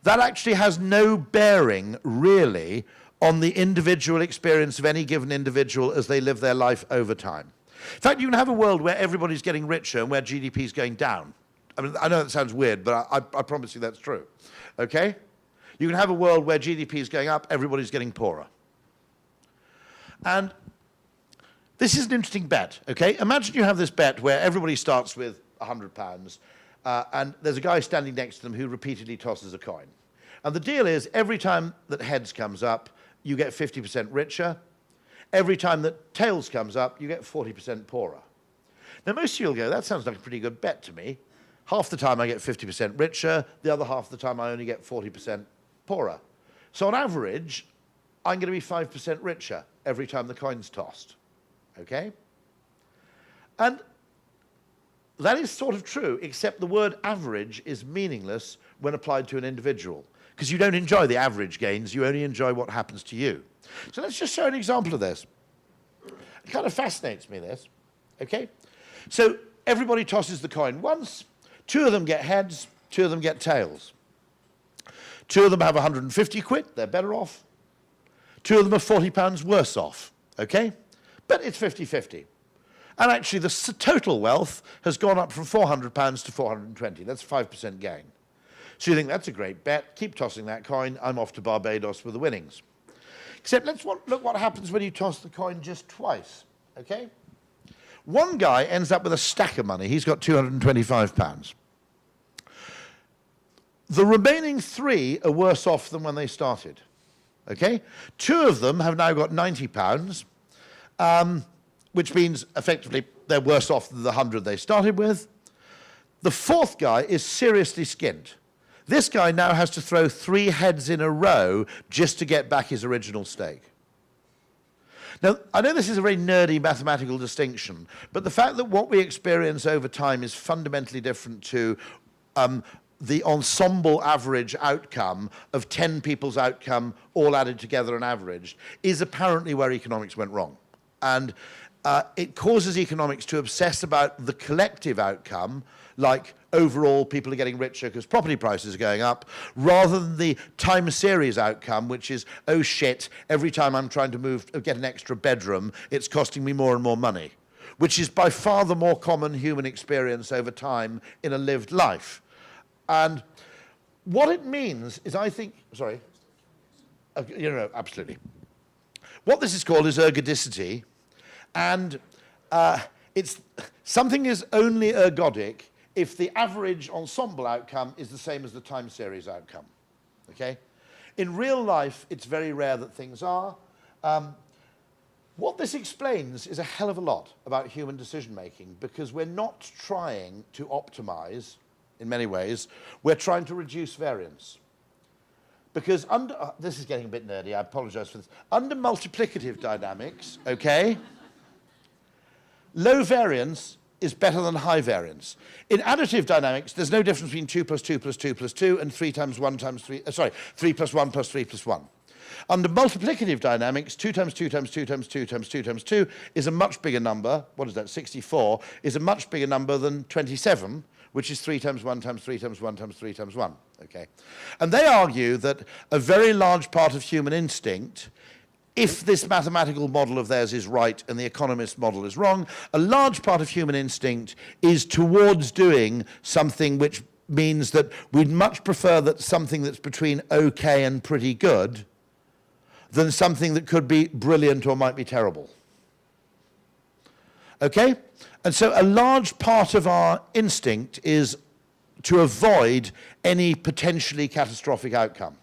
that actually has no bearing, really, on the individual experience of any given individual as they live their life over time. In fact, you can have a world where everybody's getting richer and where GDP is going down. I mean, I know that sounds weird, but I promise you that's true, okay? You can have a world where GDP is going up, everybody's getting poorer. And this is an interesting bet, okay? Imagine you have this bet where everybody starts with £100 and there's a guy standing next to them who repeatedly tosses a coin. And the deal is every time that heads comes up, you get 50% richer. Every time that tails comes up, you get 40% poorer. Now, most of you will go, that sounds like a pretty good bet to me. Half the time I get 50% richer, the other half the time I only get 40% poorer. So on average, I'm going to be 5% richer every time the coin's tossed. Okay? And that is sort of true, except the word average is meaningless when applied to an individual, because you don't enjoy the average gains, you only enjoy what happens to you. So let's just show an example of this. It kind of fascinates me, this. Okay? So everybody tosses the coin once, 2 of them get heads, 2 of them get tails. 2 of them have 150 quid, they're better off. 2 of them are £40 worse off. Okay? But it's 50-50. And actually, the total wealth has gone up from £400 to 420. That's a 5% gain. So you think, that's a great bet. Keep tossing that coin. I'm off to Barbados with the winnings. Except let's look what happens when you toss the coin just twice. Okay? One guy ends up with a stack of money. He's got £225. The remaining 3 are worse off than when they started. Okay? 2 of them have now got £90. Which means, effectively, they're worse off than the 100 they started with. The 4th guy is seriously skint. This guy now has to throw 3 heads in a row just to get back his original stake. Now, I know this is a very nerdy mathematical distinction, but the fact that what we experience over time is fundamentally different to the ensemble average outcome of 10 people's outcome all added together and averaged is apparently where economics went wrong. And it causes economics to obsess about the collective outcome, like overall people are getting richer because property prices are going up, rather than the time series outcome, which is, oh shit, every time I'm trying to get an extra bedroom, it's costing me more and more money, which is by far the more common human experience over time in a lived life. And what it means is, I think, sorry, absolutely. What this is called is ergodicity, and something is only ergodic if the average ensemble outcome is the same as the time series outcome, okay? In real life, it's very rare that things are. What this explains is a hell of a lot about human decision-making, because we're not trying to optimize, in many ways, we're trying to reduce variance. Because this is getting a bit nerdy, I apologize for this. Under multiplicative dynamics, okay, low variance is better than high variance. In additive dynamics, there's no difference between 2 plus 2 plus 2 plus 2 and 3 times 1 times 3, 3 plus 1 plus 3 plus 1. Under multiplicative dynamics, 2 times 2 times 2 times 2 times 2 times 2 is a much bigger number. What is that? 64 is a much bigger number than 27, which is 3 times 1 times 3 times 1 times 3 times 1, okay? And they argue that a very large part of human instinct, if this mathematical model of theirs is right and the economist model is wrong, a large part of human instinct is towards doing something which means that we'd much prefer that something that's between okay and pretty good than something that could be brilliant or might be terrible. Okay? And so a large part of our instinct is to avoid any potentially catastrophic outcome.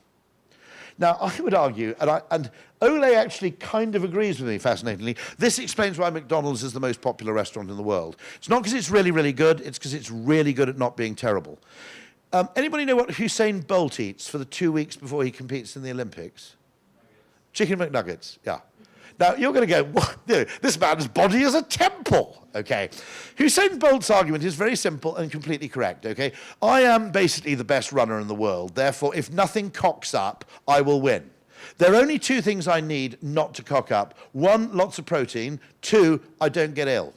Now, I would argue, and Ole actually kind of agrees with me, fascinatingly, this explains why McDonald's is the most popular restaurant in the world. It's not because it's really, really good, it's because it's really good at not being terrible. Anybody know what Usain Bolt eats for the 2 weeks before he competes in the Olympics? Chicken McNuggets, yeah. Now, you're going to go, what? This man's body is a temple, okay? Usain Bolt's argument is very simple and completely correct, okay? I am basically the best runner in the world. Therefore, if nothing cocks up, I will win. There are only two things I need not to cock up. One, lots of protein. Two, I don't get ill.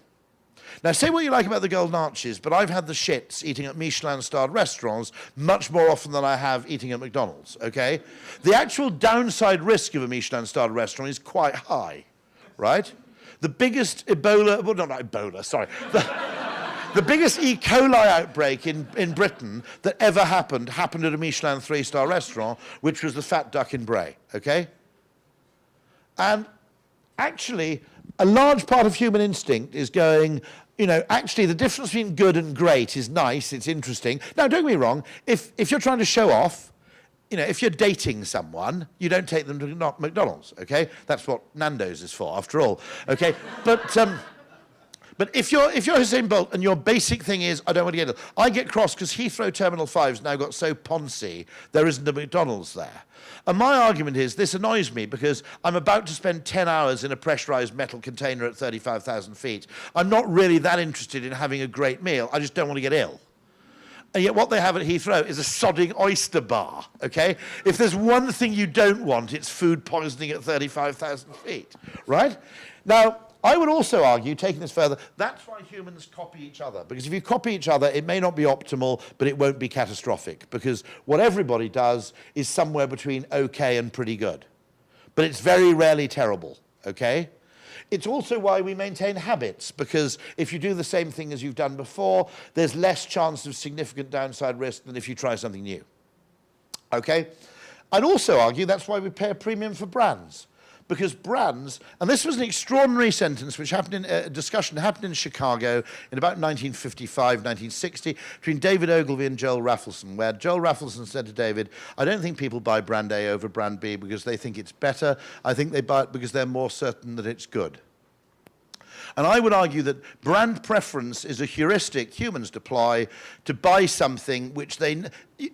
Now, say what you like about the Golden Arches, but I've had the shits eating at Michelin-starred restaurants much more often than I have eating at McDonald's, okay? The actual downside risk of a Michelin-starred restaurant is quite high, right? The biggest Ebola, well, not Ebola, sorry. The biggest E. coli outbreak in Britain that ever happened at a Michelin 3-star restaurant, which was the Fat Duck in Bray, okay? And actually, a large part of human instinct is going, actually the difference between good and great is nice, it's interesting. Now, don't get me wrong, if you're trying to show off, if you're dating someone, you don't take them to McDonald's, okay? That's what Nando's is for, after all, okay? But if you're Usain Bolt and your basic thing is, I don't want to get ill, I get cross because Heathrow Terminal 5's now got so poncy, there isn't a McDonald's there. And my argument is, this annoys me because I'm about to spend 10 hours in a pressurized metal container at 35,000 feet. I'm not really that interested in having a great meal, I just don't want to get ill. And yet what they have at Heathrow is a sodding oyster bar, okay? If there's one thing you don't want, it's food poisoning at 35,000 feet, right? Now, I would also argue, taking this further, that's why humans copy each other. Because if you copy each other, it may not be optimal, but it won't be catastrophic. Because what everybody does is somewhere between okay and pretty good. But it's very rarely terrible, okay? It's also why we maintain habits, because if you do the same thing as you've done before, there's less chance of significant downside risk than if you try something new, okay? I'd also argue that's why we pay a premium for brands. Because brands, and this was an extraordinary sentence which happened in a discussion happened in Chicago in about 1955, 1960, between David Ogilvy and Joel Raffleson, where Joel Raffleson said to David, I don't think people buy brand A over brand B because they think it's better. I think they buy it because they're more certain that it's good. And I would argue that brand preference is a heuristic humans deploy to buy something which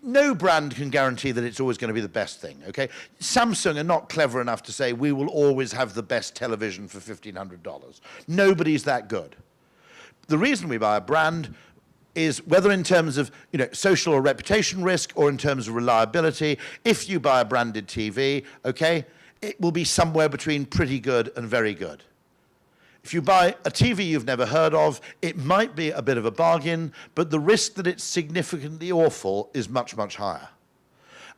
no brand can guarantee that it's always going to be the best thing, okay? Samsung are not clever enough to say, we will always have the best television for $1,500. Nobody's that good. The reason we buy a brand is whether in terms of social or reputation risk or in terms of reliability. If you buy a branded TV, okay, it will be somewhere between pretty good and very good. If you buy a TV you've never heard of, it might be a bit of a bargain, but the risk that it's significantly awful is much, much higher.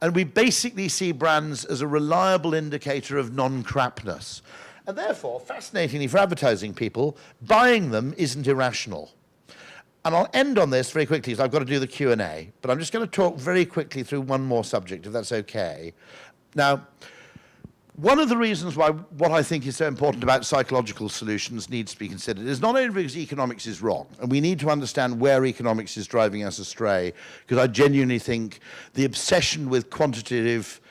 And we basically see brands as a reliable indicator of non-crapness. And therefore, fascinatingly for advertising people, buying them isn't irrational. And I'll end on this very quickly, because I've got to do the Q&A, but I'm just going to talk very quickly through one more subject, if that's okay. Now, one of the reasons why what I think is so important about psychological solutions needs to be considered is not only because economics is wrong, and we need to understand where economics is driving us astray, because I genuinely think the obsession with quantitative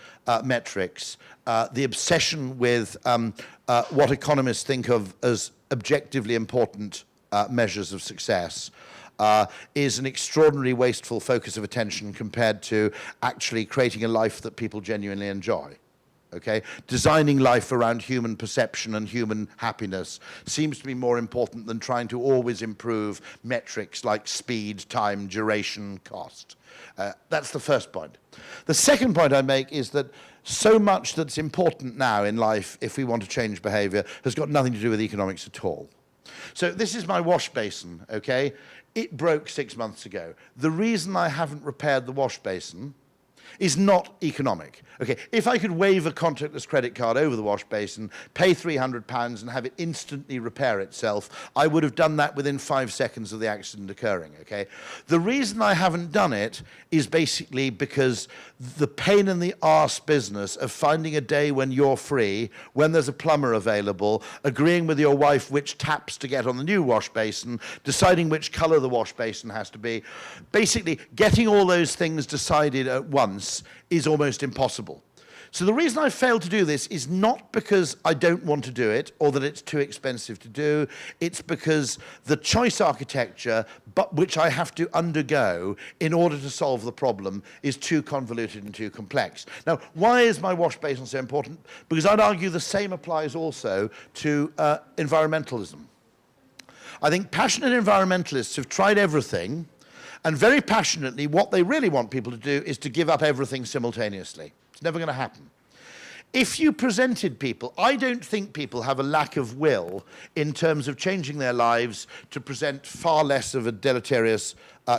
metrics, the obsession with what economists think of as objectively important measures of success, is an extraordinarily wasteful focus of attention compared to actually creating a life that people genuinely enjoy. Okay? Designing life around human perception and human happiness seems to be more important than trying to always improve metrics like speed, time, duration, cost. That's the first point. The second point I make is that so much that's important now in life, if we want to change behavior, has got nothing to do with economics at all. So this is my wash basin, okay? It broke 6 months ago. The reason I haven't repaired the wash basin is not economic. Okay, if I could wave a contactless credit card over the wash basin, pay £300 and have it instantly repair itself, I would have done that within 5 seconds of the accident occurring, okay? The reason I haven't done it is basically because the pain in the arse business of finding a day when you're free, when there's a plumber available, agreeing with your wife which taps to get on the new wash basin, deciding which color the wash basin has to be, basically getting all those things decided at once is almost impossible. So the reason I failed to do this is not because I don't want to do it or that it's too expensive to do. It's because the choice architecture, but which I have to undergo in order to solve the problem, is too convoluted and too complex. Now, why is my wash basin so important? Because I'd argue the same applies also to environmentalism. I think passionate environmentalists have tried everything, and very passionately, what they really want people to do is to give up everything simultaneously. It's never going to happen. If you presented people, I don't think people have a lack of will in terms of changing their lives to present far less of a deleterious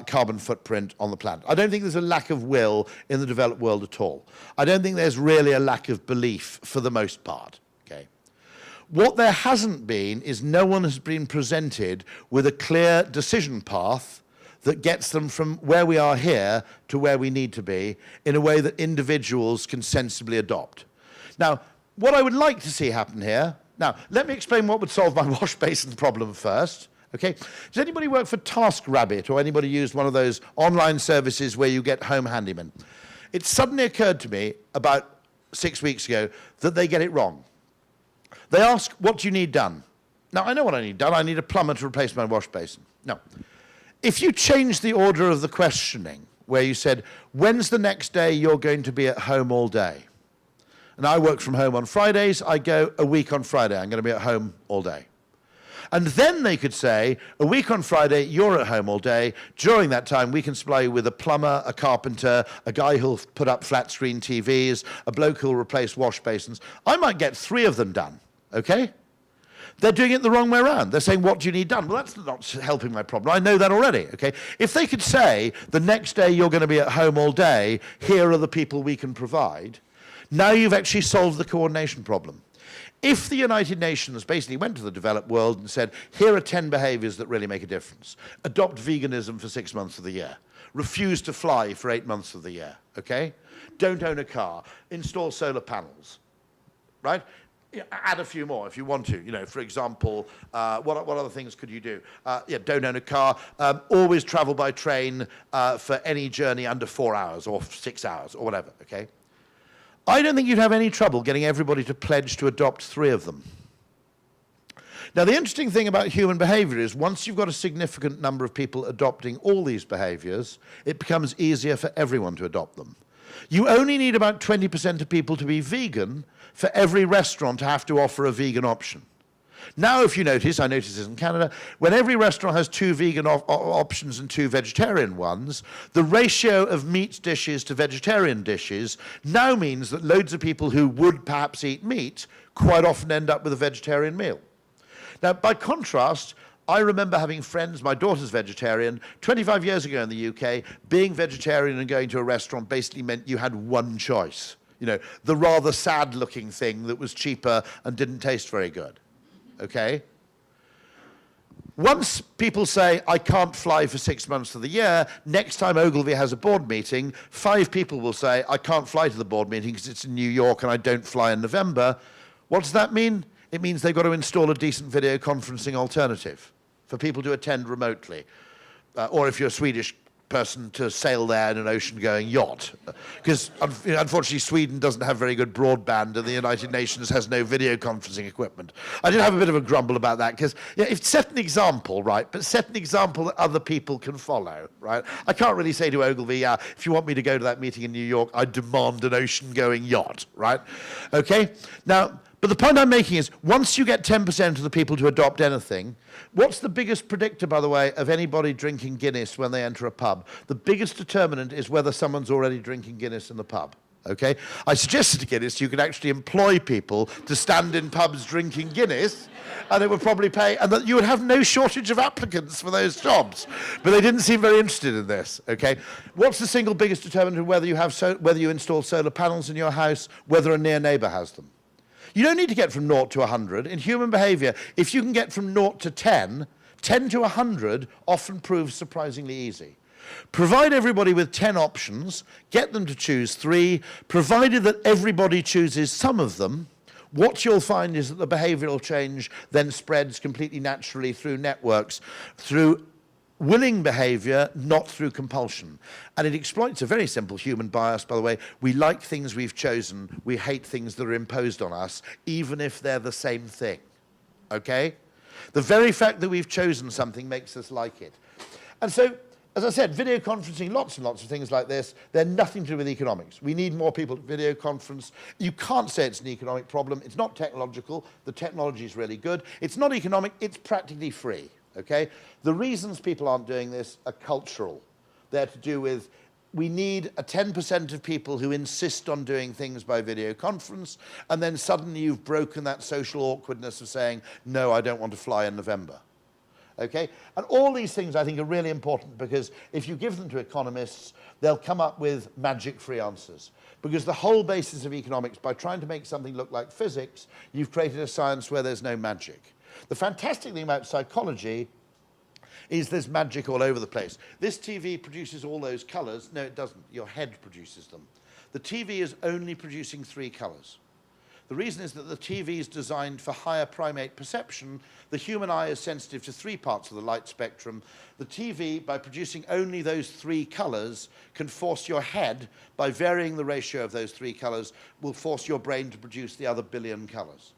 carbon footprint on the planet. I don't think there's a lack of will in the developed world at all. I don't think there's really a lack of belief for the most part. Okay. What there hasn't been is no one has been presented with a clear decision path that gets them from where we are here to where we need to be in a way that individuals can sensibly adopt. Now, what I would like to see happen here, now, let me explain what would solve my wash basin problem first, okay? Does anybody work for TaskRabbit or anybody use one of those online services where you get home handymen? It suddenly occurred to me about 6 weeks ago that they get it wrong. They ask, what do you need done? Now, I know what I need done. I need a plumber to replace my wash basin. No. If you change the order of the questioning, where you said, when's the next day you're going to be at home all day? And I work from home on Fridays, I go a week on Friday, I'm going to be at home all day. And then they could say, a week on Friday, you're at home all day. During that time, we can supply you with a plumber, a carpenter, a guy who'll put up flat screen TVs, a bloke who'll replace wash basins. I might get 3 of them done, okay? They're doing it the wrong way around. They're saying, what do you need done? Well, that's not helping my problem. I know that already, okay? If they could say, the next day you're going to be at home all day, here are the people we can provide, now you've actually solved the coordination problem. If the United Nations basically went to the developed world and said, here are 10 behaviors that really make a difference. Adopt veganism for 6 months of the year. Refuse to fly for 8 months of the year, okay? Don't own a car. Install solar panels, right? Add a few more if you want to. You know, for example, what other things could you do? Don't own a car. Always travel by train for any journey under 4 hours or 6 hours or whatever, okay? I don't think you'd have any trouble getting everybody to pledge to adopt 3 of them. Now, the interesting thing about human behavior is once you've got a significant number of people adopting all these behaviors, it becomes easier for everyone to adopt them. You only need about 20% of people to be vegan for every restaurant to have to offer a vegan option. Now, if you notice, I notice this in Canada, when every restaurant has 2 vegan options and 2 vegetarian ones, the ratio of meat dishes to vegetarian dishes now means that loads of people who would perhaps eat meat quite often end up with a vegetarian meal. Now, by contrast, I remember having friends, my daughter's vegetarian, 25 years ago in the UK, being vegetarian and going to a restaurant basically meant you had one choice. You know, the rather sad-looking thing that was cheaper and didn't taste very good, okay? Once people say, I can't fly for 6 months of the year, next time Ogilvy has a board meeting, 5 people will say, I can't fly to the board meeting because it's in New York and I don't fly in November. What does that mean? It means they've got to install a decent video conferencing alternative for people to attend remotely. Or if you're a Swedish person, to sail there in an ocean-going yacht. Because unfortunately Sweden doesn't have very good broadband and the United Nations has no video conferencing equipment. I did have a bit of a grumble about that because if set an example, right, but set an example that other people can follow, right? I can't really say to Ogilvy, yeah, if you want me to go to that meeting in New York, I demand an ocean-going yacht, right? Okay? Now, but the point I'm making is, once you get 10% of the people to adopt anything, what's the biggest predictor, by the way, of anybody drinking Guinness when they enter a pub? The biggest determinant is whether someone's already drinking Guinness in the pub, okay? I suggested to Guinness you could actually employ people to stand in pubs drinking Guinness, and it would probably pay, and that you would have no shortage of applicants for those jobs. But they didn't seem very interested in this, okay? What's the single biggest determinant of whether you install solar panels in your house, whether a near neighbor has them? You don't need to get from 0 to 100. In human behavior, if you can get from 0 to 10, 10 to 100 often proves surprisingly easy. Provide everybody with 10 options, get them to choose 3, provided that everybody chooses some of them, what you'll find is that the behavioral change then spreads completely naturally through networks, through willing behavior, not through compulsion. And it exploits a very simple human bias, by the way. We like things we've chosen. We hate things that are imposed on us, even if they're the same thing, okay? The very fact that we've chosen something makes us like it. And so, as I said, video conferencing, lots and lots of things like this, they're nothing to do with economics. We need more people to video conference. You can't say it's an economic problem. It's not technological. The technology is really good. It's not economic. It's practically free. Okay? The reasons people aren't doing this are cultural. They're to do with, we need a 10% of people who insist on doing things by video conference, and then suddenly you've broken that social awkwardness of saying, no, I don't want to fly in November. Okay? And all these things I think are really important, because if you give them to economists, they'll come up with magic-free answers. Because the whole basis of economics, by trying to make something look like physics, you've created a science where there's no magic. The fantastic thing about psychology is there's magic all over the place. This TV produces all those colors. No, it doesn't. Your head produces them. The TV is only producing 3 colors. The reason is that the TV is designed for higher primate perception. The human eye is sensitive to 3 parts of the light spectrum. The TV, by producing only those 3 colors, can force your head, by varying the ratio of those 3 colors, will force your brain to produce the other billion colors.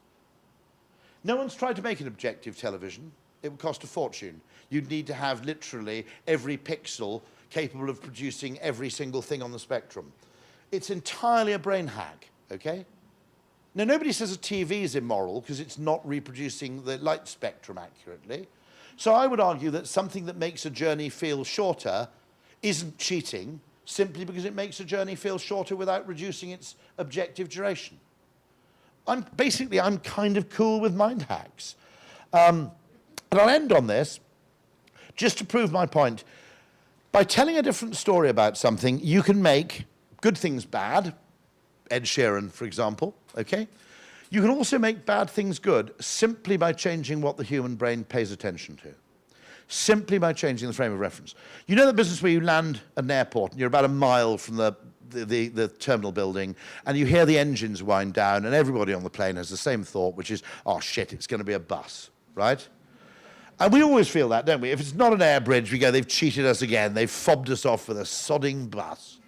No one's tried to make an objective television. It would cost a fortune. You'd need to have literally every pixel capable of producing every single thing on the spectrum. It's entirely a brain hack, okay? Now, nobody says a TV is immoral because it's not reproducing the light spectrum accurately. So I would argue that something that makes a journey feel shorter isn't cheating, simply because it makes a journey feel shorter without reducing its objective duration. I'm kind of cool with mind hacks. And I'll end on this, just to prove my point. By telling a different story about something, you can make good things bad, Ed Sheeran, for example, okay? You can also make bad things good simply by changing what the human brain pays attention to. Simply by changing the frame of reference. You know the business where you land at an airport and you're about a mile from the terminal building, and you hear the engines wind down, and everybody on the plane has the same thought, which is, oh shit, it's going to be a bus, right? And we always feel that, don't we? If it's not an air bridge, we go, they've cheated us again, they've fobbed us off with a sodding bus.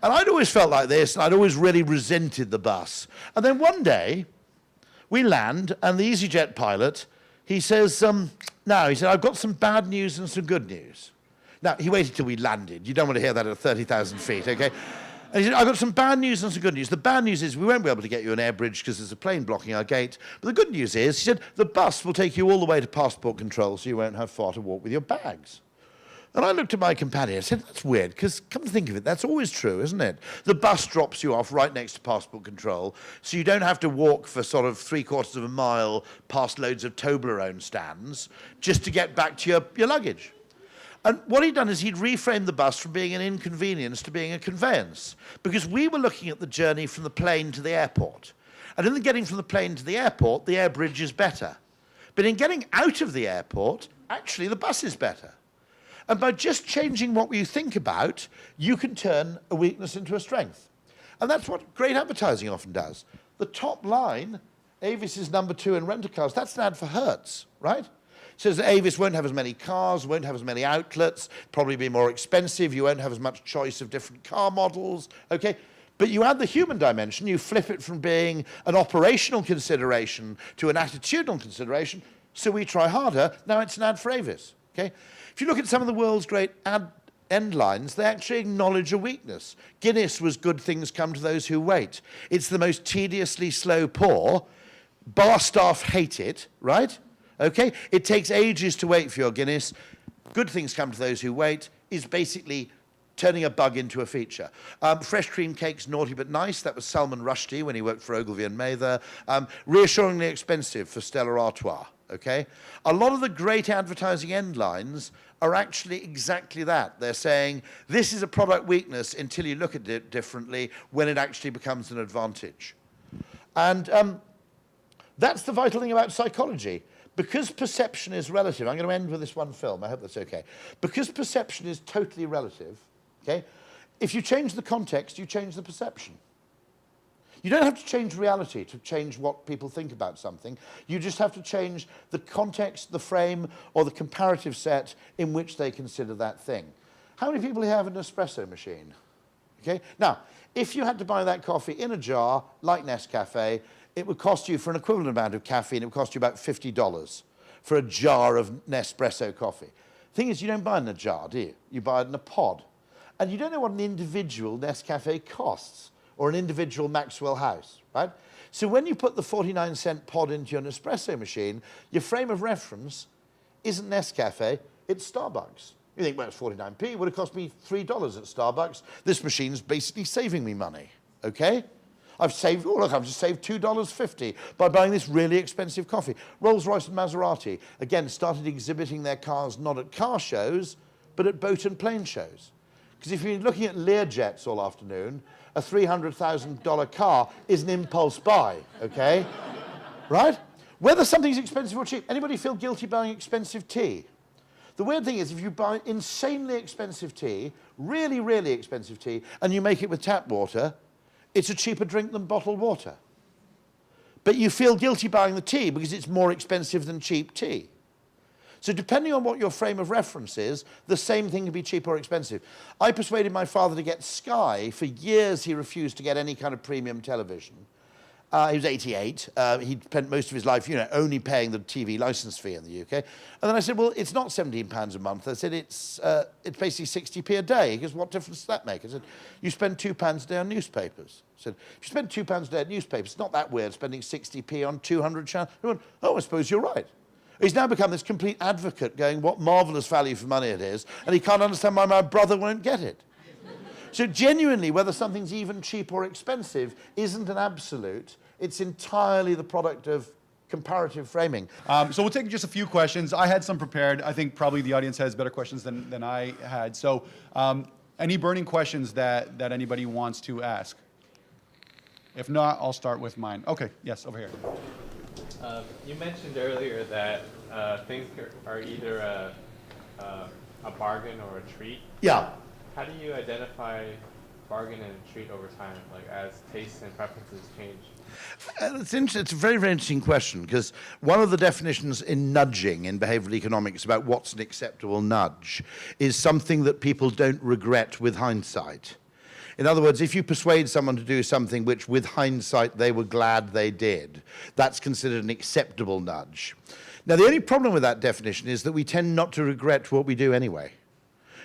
And I'd always felt like this, and I'd always really resented the bus. And then one day, we land, and the EasyJet pilot, he says, I've got some bad news and some good news. Now, he waited till we landed. You don't want to hear that at 30,000 feet, okay? And he said, I've got some bad news and some good news. The bad news is we won't be able to get you an air bridge because there's a plane blocking our gate. But the good news is, he said, the bus will take you all the way to passport control so you won't have far to walk with your bags. And I looked at my companion and said, that's weird, because come to think of it, that's always true, isn't it? The bus drops you off right next to passport control, so you don't have to walk for sort of 3/4 of a mile past loads of Toblerone stands just to get back to your luggage. And what he'd done is he'd reframed the bus from being an inconvenience to being a conveyance, because we were looking at the journey from the plane to the airport. And in the getting from the plane to the airport, the air bridge is better. But in getting out of the airport, actually the bus is better. And by just changing what you think about, you can turn a weakness into a strength. And that's what great advertising often does. The top line, Avis is number 2 in rent-a-cars, that's an ad for Hertz, right? It says that Avis won't have as many cars, won't have as many outlets, probably be more expensive, you won't have as much choice of different car models, okay? But you add the human dimension, you flip it from being an operational consideration to an attitudinal consideration, so we try harder, now it's an ad for Avis, okay? If you look at some of the world's great end lines, they actually acknowledge a weakness. Guinness was good things come to those who wait. It's the most tediously slow pour. Bar staff hate it, right? Okay? It takes ages to wait for your Guinness. Good things come to those who wait is basically turning a bug into a feature. Fresh cream cakes, naughty but nice. That was Salman Rushdie when he worked for Ogilvy and Mather. Reassuringly expensive for Stella Artois. Okay? A lot of the great advertising end lines are actually exactly that. They're saying, this is a product weakness until you look at it differently when it actually becomes an advantage. And that's the vital thing about psychology. Because perception is relative, I'm going to end with this one film, I hope that's okay. Because perception is totally relative, okay? If you change the context, you change the perception. You don't have to change reality to change what people think about something. You just have to change the context, the frame, or the comparative set in which they consider that thing. How many people here have an espresso machine? Okay? Now, if you had to buy that coffee in a jar, like Nescafe, it would cost you, for an equivalent amount of caffeine, it would cost you about $50 for a jar of Nespresso coffee. The thing is, you don't buy it in a jar, do you? You buy it in a pod. And you don't know what an individual Nescafe costs, or an individual Maxwell House, right? So when you put the 49-cent pod into your Nespresso machine, your frame of reference isn't Nescafe, it's Starbucks. You think, well, it's 49p, it would have cost me $3 at Starbucks. This machine's basically saving me money, okay? I've saved, oh look, I've just saved $2.50 by buying this really expensive coffee. Rolls-Royce and Maserati, again, started exhibiting their cars not at car shows, but at boat and plane shows. Because if you're looking at Learjets all afternoon, a $300,000 car is an impulse buy, okay? Right? Whether something's expensive or cheap, anybody feel guilty buying expensive tea? The weird thing is, if you buy insanely expensive tea, really, really expensive tea, and you make it with tap water, it's a cheaper drink than bottled water. But you feel guilty buying the tea because it's more expensive than cheap tea. So depending on what your frame of reference is, the same thing can be cheap or expensive. I persuaded my father to get Sky. For years, he refused to get any kind of premium television. He was 88. He'd spent most of his life, only paying the TV license fee in the UK. And then I said, well, it's not £17 a month. I said, it's basically 60p a day. He goes, what difference does that make? I said, you spend £2 a day on newspapers. I said, if you spend £2 a day on newspapers, it's not that weird spending 60p on 200 channels. He went, oh, I suppose you're right. He's now become this complete advocate going, what marvellous value for money it is, and he can't understand why my brother won't get it. So genuinely, whether something's even cheap or expensive isn't an absolute. It's entirely the product of comparative framing. So we'll take just a few questions. I had some prepared. I think probably the audience has better questions than I had. So any burning questions that anybody wants to ask? If not, I'll start with mine. Okay, yes, over here. You mentioned earlier that things are either a bargain or a treat. Yeah. How do you identify bargain and treat over time, like as tastes and preferences change? It's a very, very interesting question, because one of the definitions in nudging in behavioral economics about what's an acceptable nudge is something that people don't regret with hindsight. In other words, if you persuade someone to do something which, with hindsight, they were glad they did, that's considered an acceptable nudge. Now, the only problem with that definition is that we tend not to regret what we do anyway.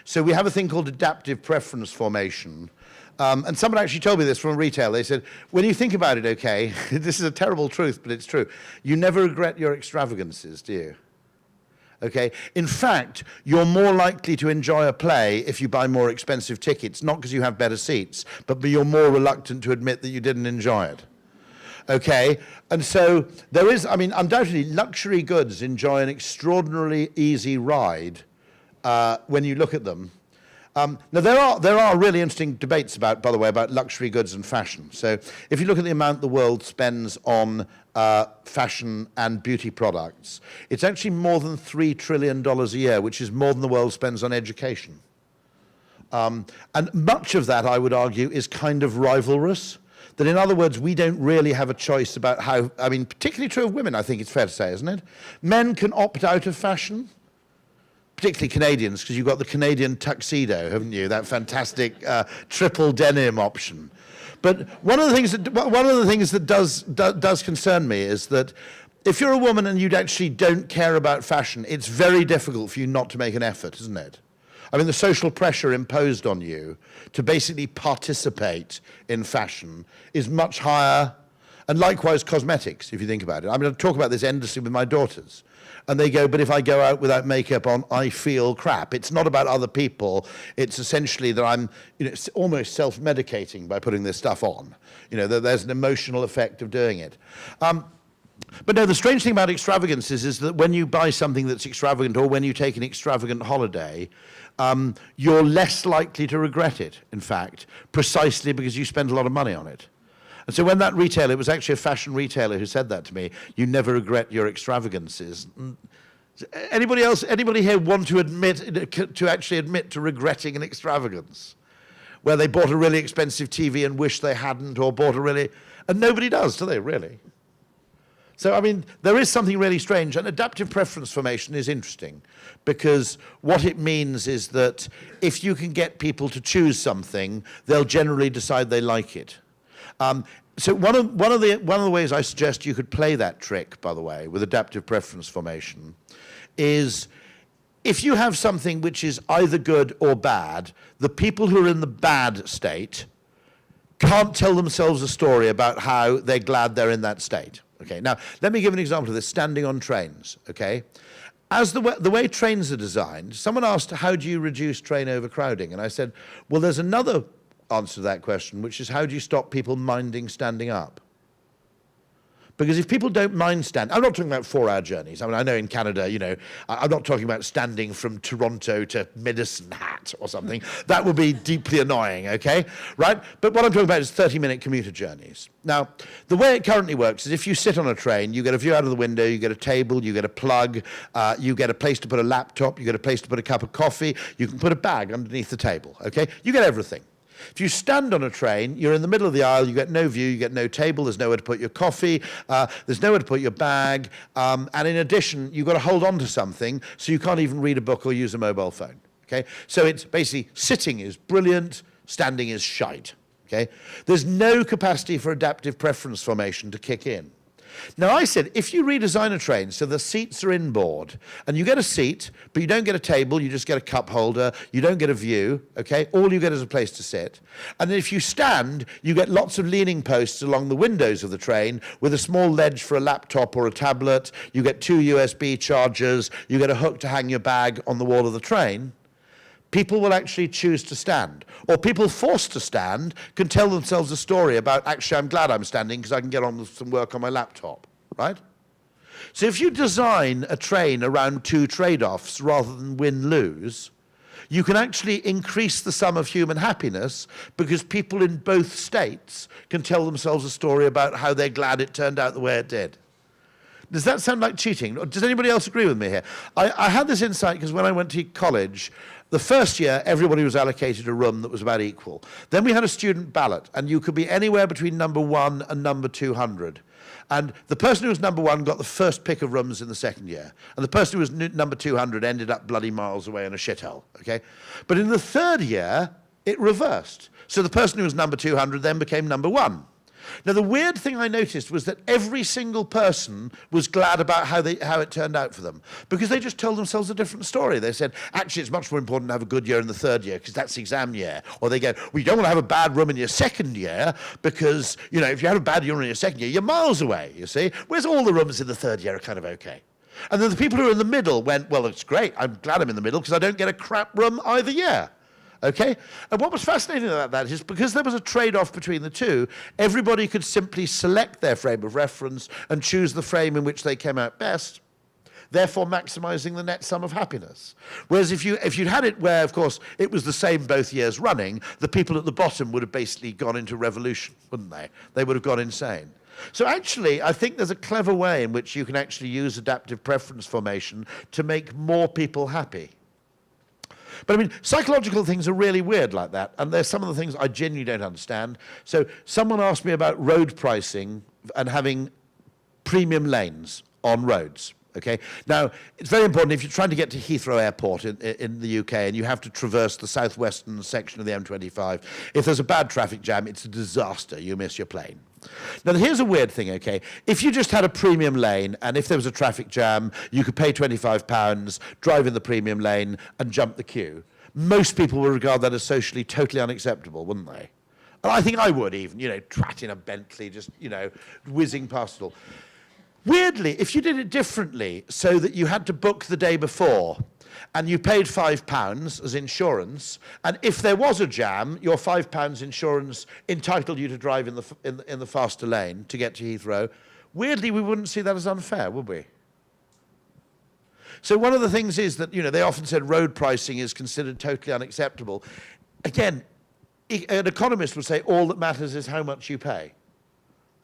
So we have a thing called adaptive preference formation. And someone actually told me this from retail. They said, when you think about it, okay, this is a terrible truth, but it's true. You never regret your extravagances, do you? Okay? In fact, you're more likely to enjoy a play if you buy more expensive tickets, not because you have better seats, but you're more reluctant to admit that you didn't enjoy it. Okay? And so there is, I mean, undoubtedly, luxury goods enjoy an extraordinarily easy ride when you look at them. Now, there are really interesting debates about, by the way, about luxury goods and fashion. So if you look at the amount the world spends on fashion and beauty products, it's actually more than $3 trillion a year, which is more than the world spends on education. And much of that, I would argue, is kind of rivalrous. That, in other words, we don't really have a choice about how, I mean, particularly true of women, I think it's fair to say, isn't it? Men can opt out of fashion. Particularly Canadians, because you've got the Canadian tuxedo, haven't you? That fantastic triple denim option. But one of the things that does concern me is that if you're a woman and you actually don't care about fashion, it's very difficult for you not to make an effort, isn't it? I mean, the social pressure imposed on you to basically participate in fashion is much higher, and likewise cosmetics, if you think about it. I mean, I talk about this endlessly with my daughters. And they go, but if I go out without makeup on, I feel crap. It's not about other people. It's essentially that I'm, almost self-medicating by putting this stuff on. That there's an emotional effect of doing it. But no, the strange thing about extravagances is that when you buy something that's extravagant or when you take an extravagant holiday, you're less likely to regret it, in fact, precisely because you spend a lot of money on it. And so when that retailer, it was actually a fashion retailer who said that to me, you never regret your extravagances. Anybody here want to actually admit to regretting an extravagance? Where they bought a really expensive TV and wish they hadn't, or bought and nobody does, do they, really? So, I mean, there is something really strange, and adaptive preference formation is interesting, because what it means is that if you can get people to choose something, they'll generally decide they like it. So one of the ways I suggest you could play that trick, by the way, with adaptive preference formation, is if you have something which is either good or bad, the people who are in the bad state can't tell themselves a story about how they're glad they're in that state. Okay, now let me give an example of this, standing on trains, okay? As the way trains are designed, someone asked, how do you reduce train overcrowding? And I said, well, there's another answer to that question, which is how do you stop people minding standing up? Because if people don't mind I'm not talking about 4-hour journeys. I mean, I know in Canada, I'm not talking about standing from Toronto to Medicine Hat or something. That would be deeply annoying, okay? Right? But what I'm talking about is 30-minute commuter journeys. Now, the way it currently works is if you sit on a train, you get a view out of the window, you get a table, you get a plug, you get a place to put a laptop, you get a place to put a cup of coffee, you can put a bag underneath the table, okay? You get everything. If you stand on a train, you're in the middle of the aisle, you get no view, you get no table, there's nowhere to put your coffee, there's nowhere to put your bag, and in addition, you've got to hold on to something, so you can't even read a book or use a mobile phone, okay? So it's basically, sitting is brilliant, standing is shite, okay? There's no capacity for adaptive preference formation to kick in. Now, I said, if you redesign a train so the seats are inboard, and you get a seat, but you don't get a table, you just get a cup holder, you don't get a view, okay? All you get is a place to sit. And then if you stand, you get lots of leaning posts along the windows of the train with a small ledge for a laptop or a tablet, you get 2 USB chargers, you get a hook to hang your bag on the wall of the train. People will actually choose to stand. Or people forced to stand can tell themselves a story about, actually, I'm glad I'm standing because I can get on with some work on my laptop, right? So if you design a train around 2 trade-offs rather than win-lose, you can actually increase the sum of human happiness because people in both states can tell themselves a story about how they're glad it turned out the way it did. Does that sound like cheating? Does anybody else agree with me here? I had this insight because when I went to college, the first year, everybody was allocated a room that was about equal. Then we had a student ballot, and you could be anywhere between number 1 and number 200. And the person who was number 1 got the first pick of rooms in the second year. And the person who was number 200 ended up bloody miles away in a shithole, okay? But in the third year, it reversed. So the person who was number 200 then became number 1. Now, the weird thing I noticed was that every single person was glad about how it turned out for them, because they just told themselves a different story. They said, actually, it's much more important to have a good year in the third year, because that's exam year. Or they go, well, you don't want to have a bad room in your second year, because, if you have a bad year in your second year, you're miles away, you see. Whereas all the rooms in the third year are kind of okay. And then the people who are in the middle went, well, it's great. I'm glad I'm in the middle because I don't get a crap room either year. Okay? And what was fascinating about that is because there was a trade-off between the two, everybody could simply select their frame of reference and choose the frame in which they came out best, therefore maximizing the net sum of happiness. Whereas if you'd had it where, of course, it was the same both years running, the people at the bottom would have basically gone into revolution, wouldn't they? They would have gone insane. So actually, I think there's a clever way in which you can actually use adaptive preference formation to make more people happy. But I mean, psychological things are really weird like that, and there's some of the things I genuinely don't understand. So someone asked me about road pricing and having premium lanes on roads. Okay. Now, it's very important if you're trying to get to Heathrow Airport in the UK and you have to traverse the southwestern section of the M25, if there's a bad traffic jam, it's a disaster. You miss your plane. Now, here's a weird thing, okay? If you just had a premium lane and if there was a traffic jam, you could pay £25, drive in the premium lane and jump the queue. Most people would regard that as socially totally unacceptable, wouldn't they? And I think I would even, trat in a Bentley, just, whizzing past it all. Weirdly, if you did it differently so that you had to book the day before and you paid £5 as insurance, and if there was a jam, your £5 insurance entitled you to drive in the faster lane to get to Heathrow, weirdly, we wouldn't see that as unfair, would we? So one of the things is that, they often said road pricing is considered totally unacceptable. Again, an economist would say all that matters is how much you pay.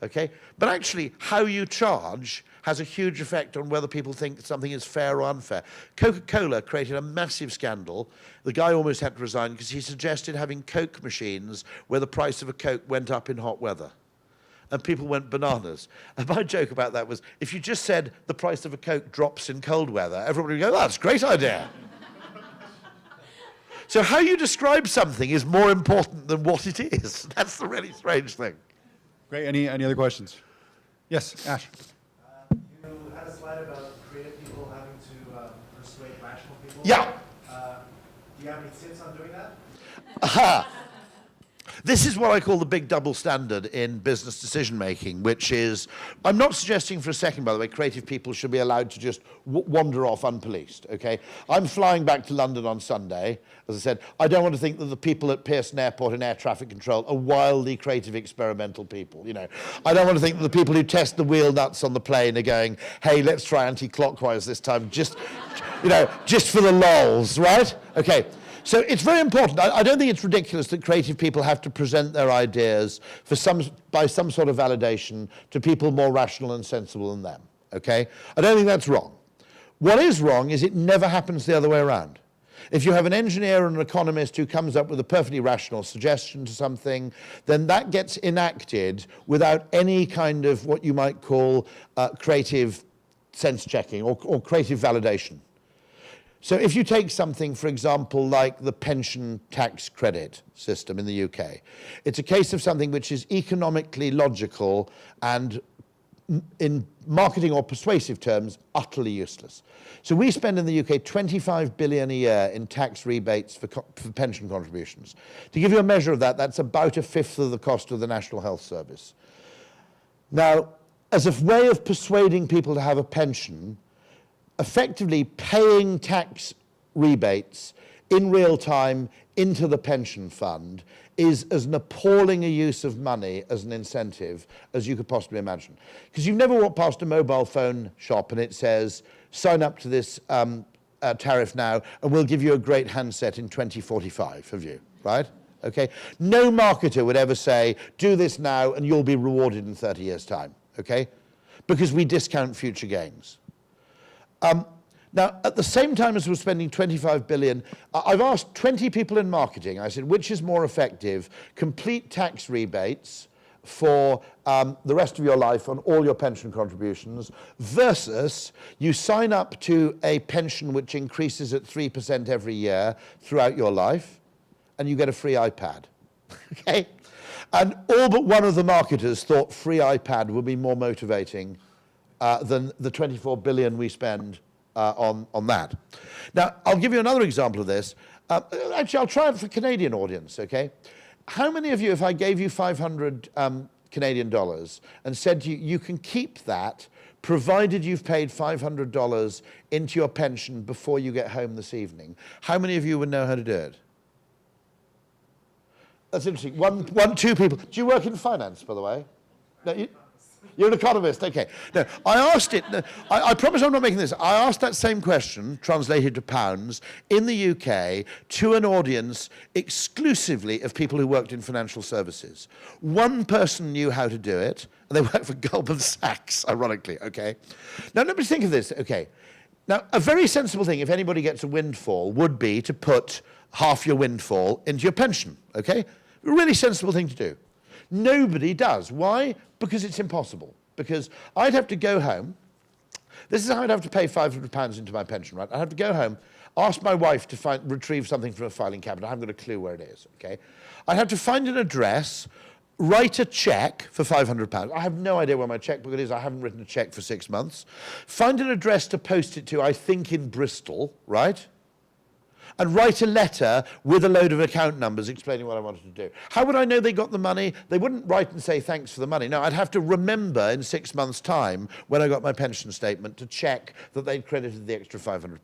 Okay? But actually, how you charge has a huge effect on whether people think something is fair or unfair. Coca-Cola created a massive scandal. The guy almost had to resign because he suggested having Coke machines where the price of a Coke went up in hot weather. And people went bananas. And my joke about that was, if you just said the price of a Coke drops in cold weather, everybody would go, that's a great idea. So how you describe something is more important than what it is. That's the really strange thing. Great. Any other questions? Yes, Ash. You had a slide about creative people having to persuade rational people. Yeah. Do you have any tips on doing that? Aha. This is what I call the big double standard in business decision making, which is, I'm not suggesting for a second, by the way, creative people should be allowed to just wander off unpoliced, okay? I'm flying back to London on Sunday. As I said, I don't want to think that the people at Pearson Airport and air traffic control are wildly creative experimental people, I don't want to think that the people who test the wheel nuts on the plane are going, hey, let's try anti-clockwise this time, just for the lols, right? Okay. So it's very important. I don't think it's ridiculous that creative people have to present their ideas by some sort of validation to people more rational and sensible than them, okay? I don't think that's wrong. What is wrong is it never happens the other way around. If you have an engineer and an economist who comes up with a perfectly rational suggestion to something, then that gets enacted without any kind of what you might call creative sense checking or creative validation. So if you take something, for example, like the pension tax credit system in the UK, it's a case of something which is economically logical and in marketing or persuasive terms, utterly useless. So we spend in the UK 25 billion a year in tax rebates for pension contributions. To give you a measure of that, that's about a fifth of the cost of the National Health Service. Now, as a way of persuading people to have a pension, effectively paying tax rebates in real time into the pension fund is as an appalling a use of money as an incentive as you could possibly imagine. Because you've never walked past a mobile phone shop and it says, sign up to this tariff now and we'll give you a great handset in 2045, have you, right? Okay. No marketer would ever say, do this now and you'll be rewarded in 30 years' time, okay? Because we discount future gains. Now, at the same time as we're spending 25 billion, I've asked 20 people in marketing, I said, which is more effective, complete tax rebates for the rest of your life on all your pension contributions versus you sign up to a pension which increases at 3% every year throughout your life and you get a free iPad, okay? And all but one of the marketers thought free iPad would be more motivating than the 24 billion we spend on that. Now, I'll give you another example of this. Actually, I'll try it for Canadian audience, okay? How many of you, if I gave you 500 Canadian dollars and said to you, you can keep that, provided you've paid $500 into your pension before you get home this evening, how many of you would know how to do it? That's interesting. Two people. Do you work in finance, by the way? No, you're an economist, okay. No, I asked it, no, I promise I'm not making this. I asked that same question, translated to pounds, in the UK to an audience exclusively of people who worked in financial services. One person knew how to do it, and they worked for Goldman Sachs, ironically, okay. Now, let me think of this, okay. Now, a very sensible thing, if anybody gets a windfall, would be to put half your windfall into your pension, okay? A really sensible thing to do. Nobody does. Why? Because it's impossible. Because I'd have to go home. This is how I'd have to pay £500 into my pension, right? I'd have to go home, ask my wife to retrieve something from a filing cabinet. I haven't got a clue where it is, okay? I'd have to find an address, write a cheque for £500. I have no idea where my chequebook is. I haven't written a cheque for 6 months. Find an address to post it to, I think in Bristol, right? And write a letter with a load of account numbers explaining what I wanted to do. How would I know they got the money? They wouldn't write and say thanks for the money. No, I'd have to remember in 6 months' time when I got my pension statement to check that they'd credited the extra £500.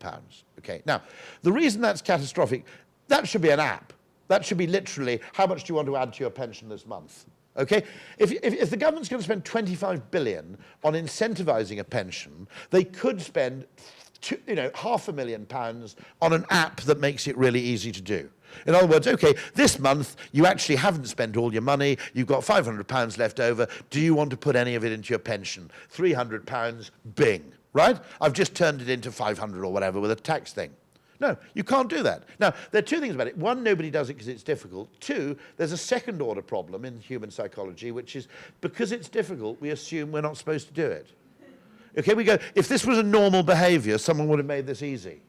Okay, now, the reason that's catastrophic, that should be an app. That should be literally, how much do you want to add to your pension this month? Okay, if the government's going to spend 25 billion on incentivizing a pension, they could spend £500,000 on an app that makes it really easy to do. In other words, okay, this month you actually haven't spent all your money, you've got £500 left over, do you want to put any of it into your pension? £300, bing, right? I've just turned it into 500 or whatever with a tax thing. No, you can't do that. Now, there are two things about it. One, nobody does it because it's difficult. Two, there's a second order problem in human psychology, which is because it's difficult, we assume we're not supposed to do it. Okay, we go, if this was a normal behavior, someone would have made this easy.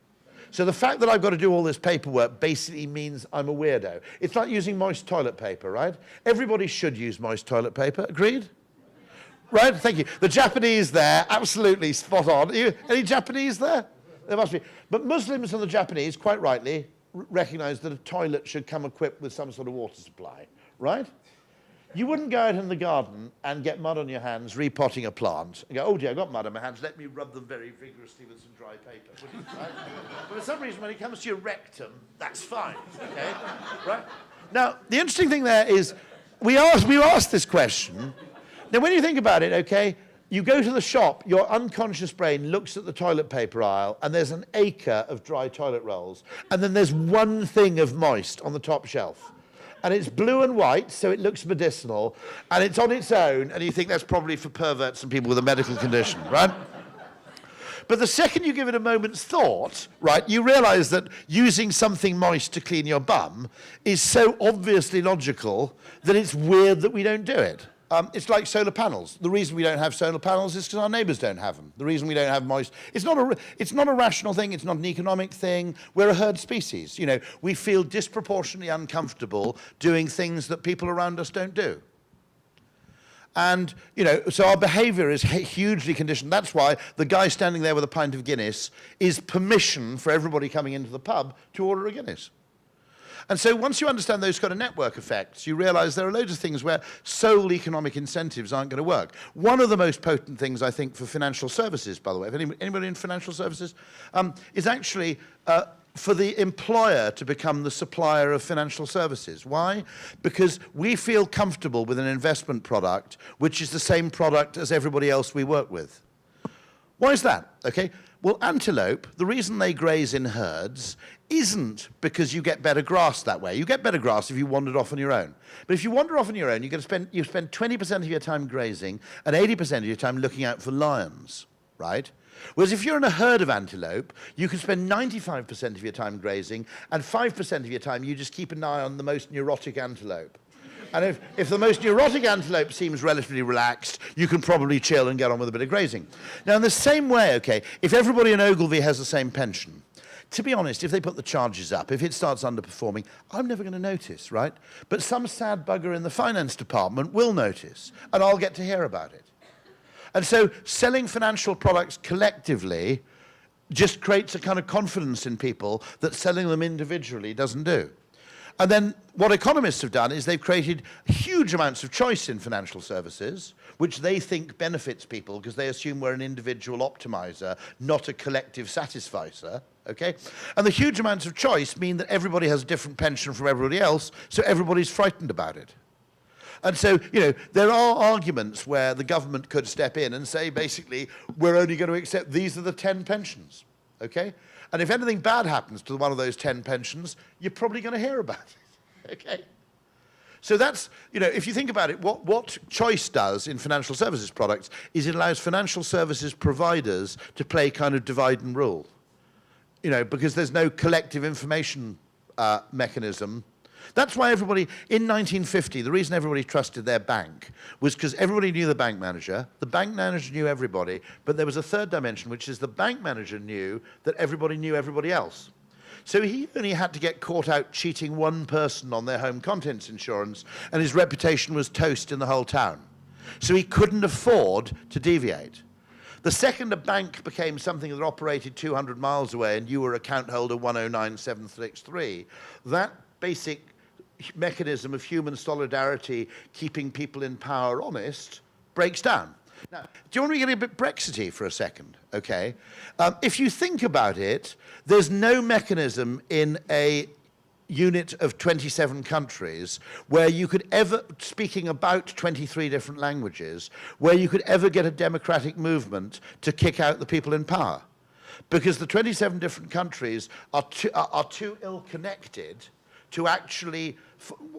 So the fact that I've got to do all this paperwork basically means I'm a weirdo. It's like using moist toilet paper, right? Everybody should use moist toilet paper, agreed? Right, thank you. The Japanese there, absolutely spot on. Any Japanese there? There must be. But Muslims and the Japanese, quite rightly, recognize that a toilet should come equipped with some sort of water supply, right? You wouldn't go out in the garden and get mud on your hands repotting a plant and go, oh dear, I got mud on my hands, let me rub them very vigorously with some dry paper, would you, right? But for some reason, when it comes to your rectum, that's fine, okay? Right? Now, the interesting thing there is, we asked this question. Now, when you think about it, okay, you go to the shop, your unconscious brain looks at the toilet paper aisle, and there's an acre of dry toilet rolls, and then there's one thing of moist on the top shelf. And it's blue and white, so it looks medicinal, and it's on its own, and you think that's probably for perverts and people with a medical condition, right? But the second you give it a moment's thought, right, you realize that using something moist to clean your bum is so obviously logical that it's weird that we don't do it. It's like solar panels. The reason we don't have solar panels is because our neighbors don't have them. The reason we don't have moist, it's not a rational thing, it's not an economic thing. We're a herd species. You know, we feel disproportionately uncomfortable doing things that people around us don't do. And, you know, so our behavior is hugely conditioned. That's why the guy standing there with a pint of Guinness is permission for everybody coming into the pub to order a Guinness. And so once you understand those kind of network effects, you realize there are loads of things where sole economic incentives aren't going to work. One of the most potent things, I think, for financial services, by the way, if anybody in financial services, is actually for the employer to become the supplier of financial services. Why? Because we feel comfortable with an investment product, which is the same product as everybody else we work with. Why is that? Okay. Well, antelope, the reason they graze in herds isn't because you get better grass that way. You get better grass if you wandered off on your own. But if you wander off on your own, you spend 20% of your time grazing and 80% of your time looking out for lions, right? Whereas if you're in a herd of antelope, you can spend 95% of your time grazing and 5% of your time you just keep an eye on the most neurotic antelope. And if the most neurotic antelope seems relatively relaxed, you can probably chill and get on with a bit of grazing. Now, in the same way, okay, if everybody in Ogilvy has the same pension, to be honest, if they put the charges up, if it starts underperforming, I'm never going to notice, right? But some sad bugger in the finance department will notice, and I'll get to hear about it. And so selling financial products collectively just creates a kind of confidence in people that selling them individually doesn't do. And then what economists have done is they've created huge amounts of choice in financial services, which they think benefits people because they assume we're an individual optimizer, not a collective satisficer, okay? And the huge amounts of choice mean that everybody has a different pension from everybody else, so everybody's frightened about it. And so, you know, there are arguments where the government could step in and say, basically, we're only going to accept these are the 10 pensions, okay? And if anything bad happens to one of those 10 pensions, you're probably going to hear about it, okay? So that's, you know, if you think about it, what choice does in financial services products is it allows financial services providers to play kind of divide and rule, you know, because there's no collective information mechanism. That's why everybody, in 1950, the reason everybody trusted their bank was because everybody knew the bank manager knew everybody, but there was a third dimension, which is the bank manager knew that everybody knew everybody else. So he only had to get caught out cheating one person on their home contents insurance, and his reputation was toast in the whole town. So he couldn't afford to deviate. The second a bank became something that operated 200 miles away and you were account holder 109763, that basic mechanism of human solidarity, keeping people in power honest, breaks down. Now, do you want to get a bit Brexity for a second, okay? If you think about it, there's no mechanism in a unit of 27 countries where you could ever, speaking about 23 different languages, where you could ever get a democratic movement to kick out the people in power. Because the 27 different countries are too ill-connected to actually,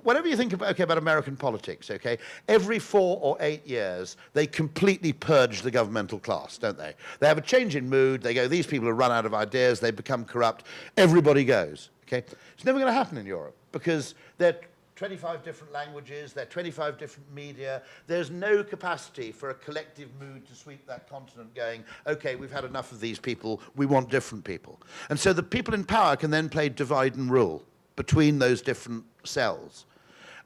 whatever you think about, okay, about American politics, okay, every 4 or 8 years, they completely purge the governmental class, don't they? They have a change in mood, they go, these people have run out of ideas, they become corrupt, everybody goes, okay? It's never going to happen in Europe because they're 25 different languages, they're 25 different media, there's no capacity for a collective mood to sweep that continent going, okay, we've had enough of these people, we want different people. And so the people in power can then play divide and rule between those different cells.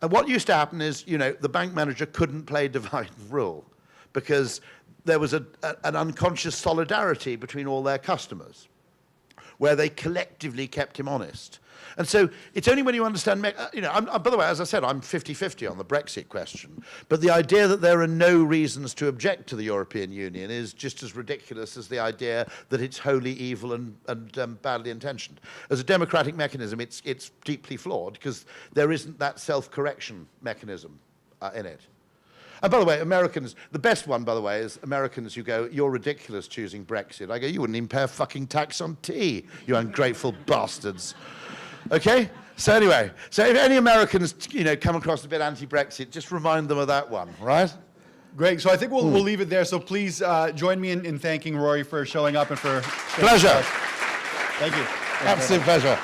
And what used to happen is, you know, the bank manager couldn't play divide and rule because there was an unconscious solidarity between all their customers where they collectively kept him honest. And so it's only when you understand, you know, by the way, as I said, I'm 50-50 on the Brexit question, but the idea that there are no reasons to object to the European Union is just as ridiculous as the idea that it's wholly evil and badly intentioned. As a democratic mechanism, it's deeply flawed because there isn't that self-correction mechanism in it. And by the way, Americans, the best one, by the way, is Americans who go, you're ridiculous choosing Brexit. I go, you wouldn't even pay a fucking tax on tea, you ungrateful bastards. Okay? So anyway, so if any Americans, you know, come across a bit anti-Brexit, just remind them of that one, right? Great. So I think we'll leave it there. So please join me in thanking Rory for showing up and for... Pleasure. Thank you. Absolute pleasure.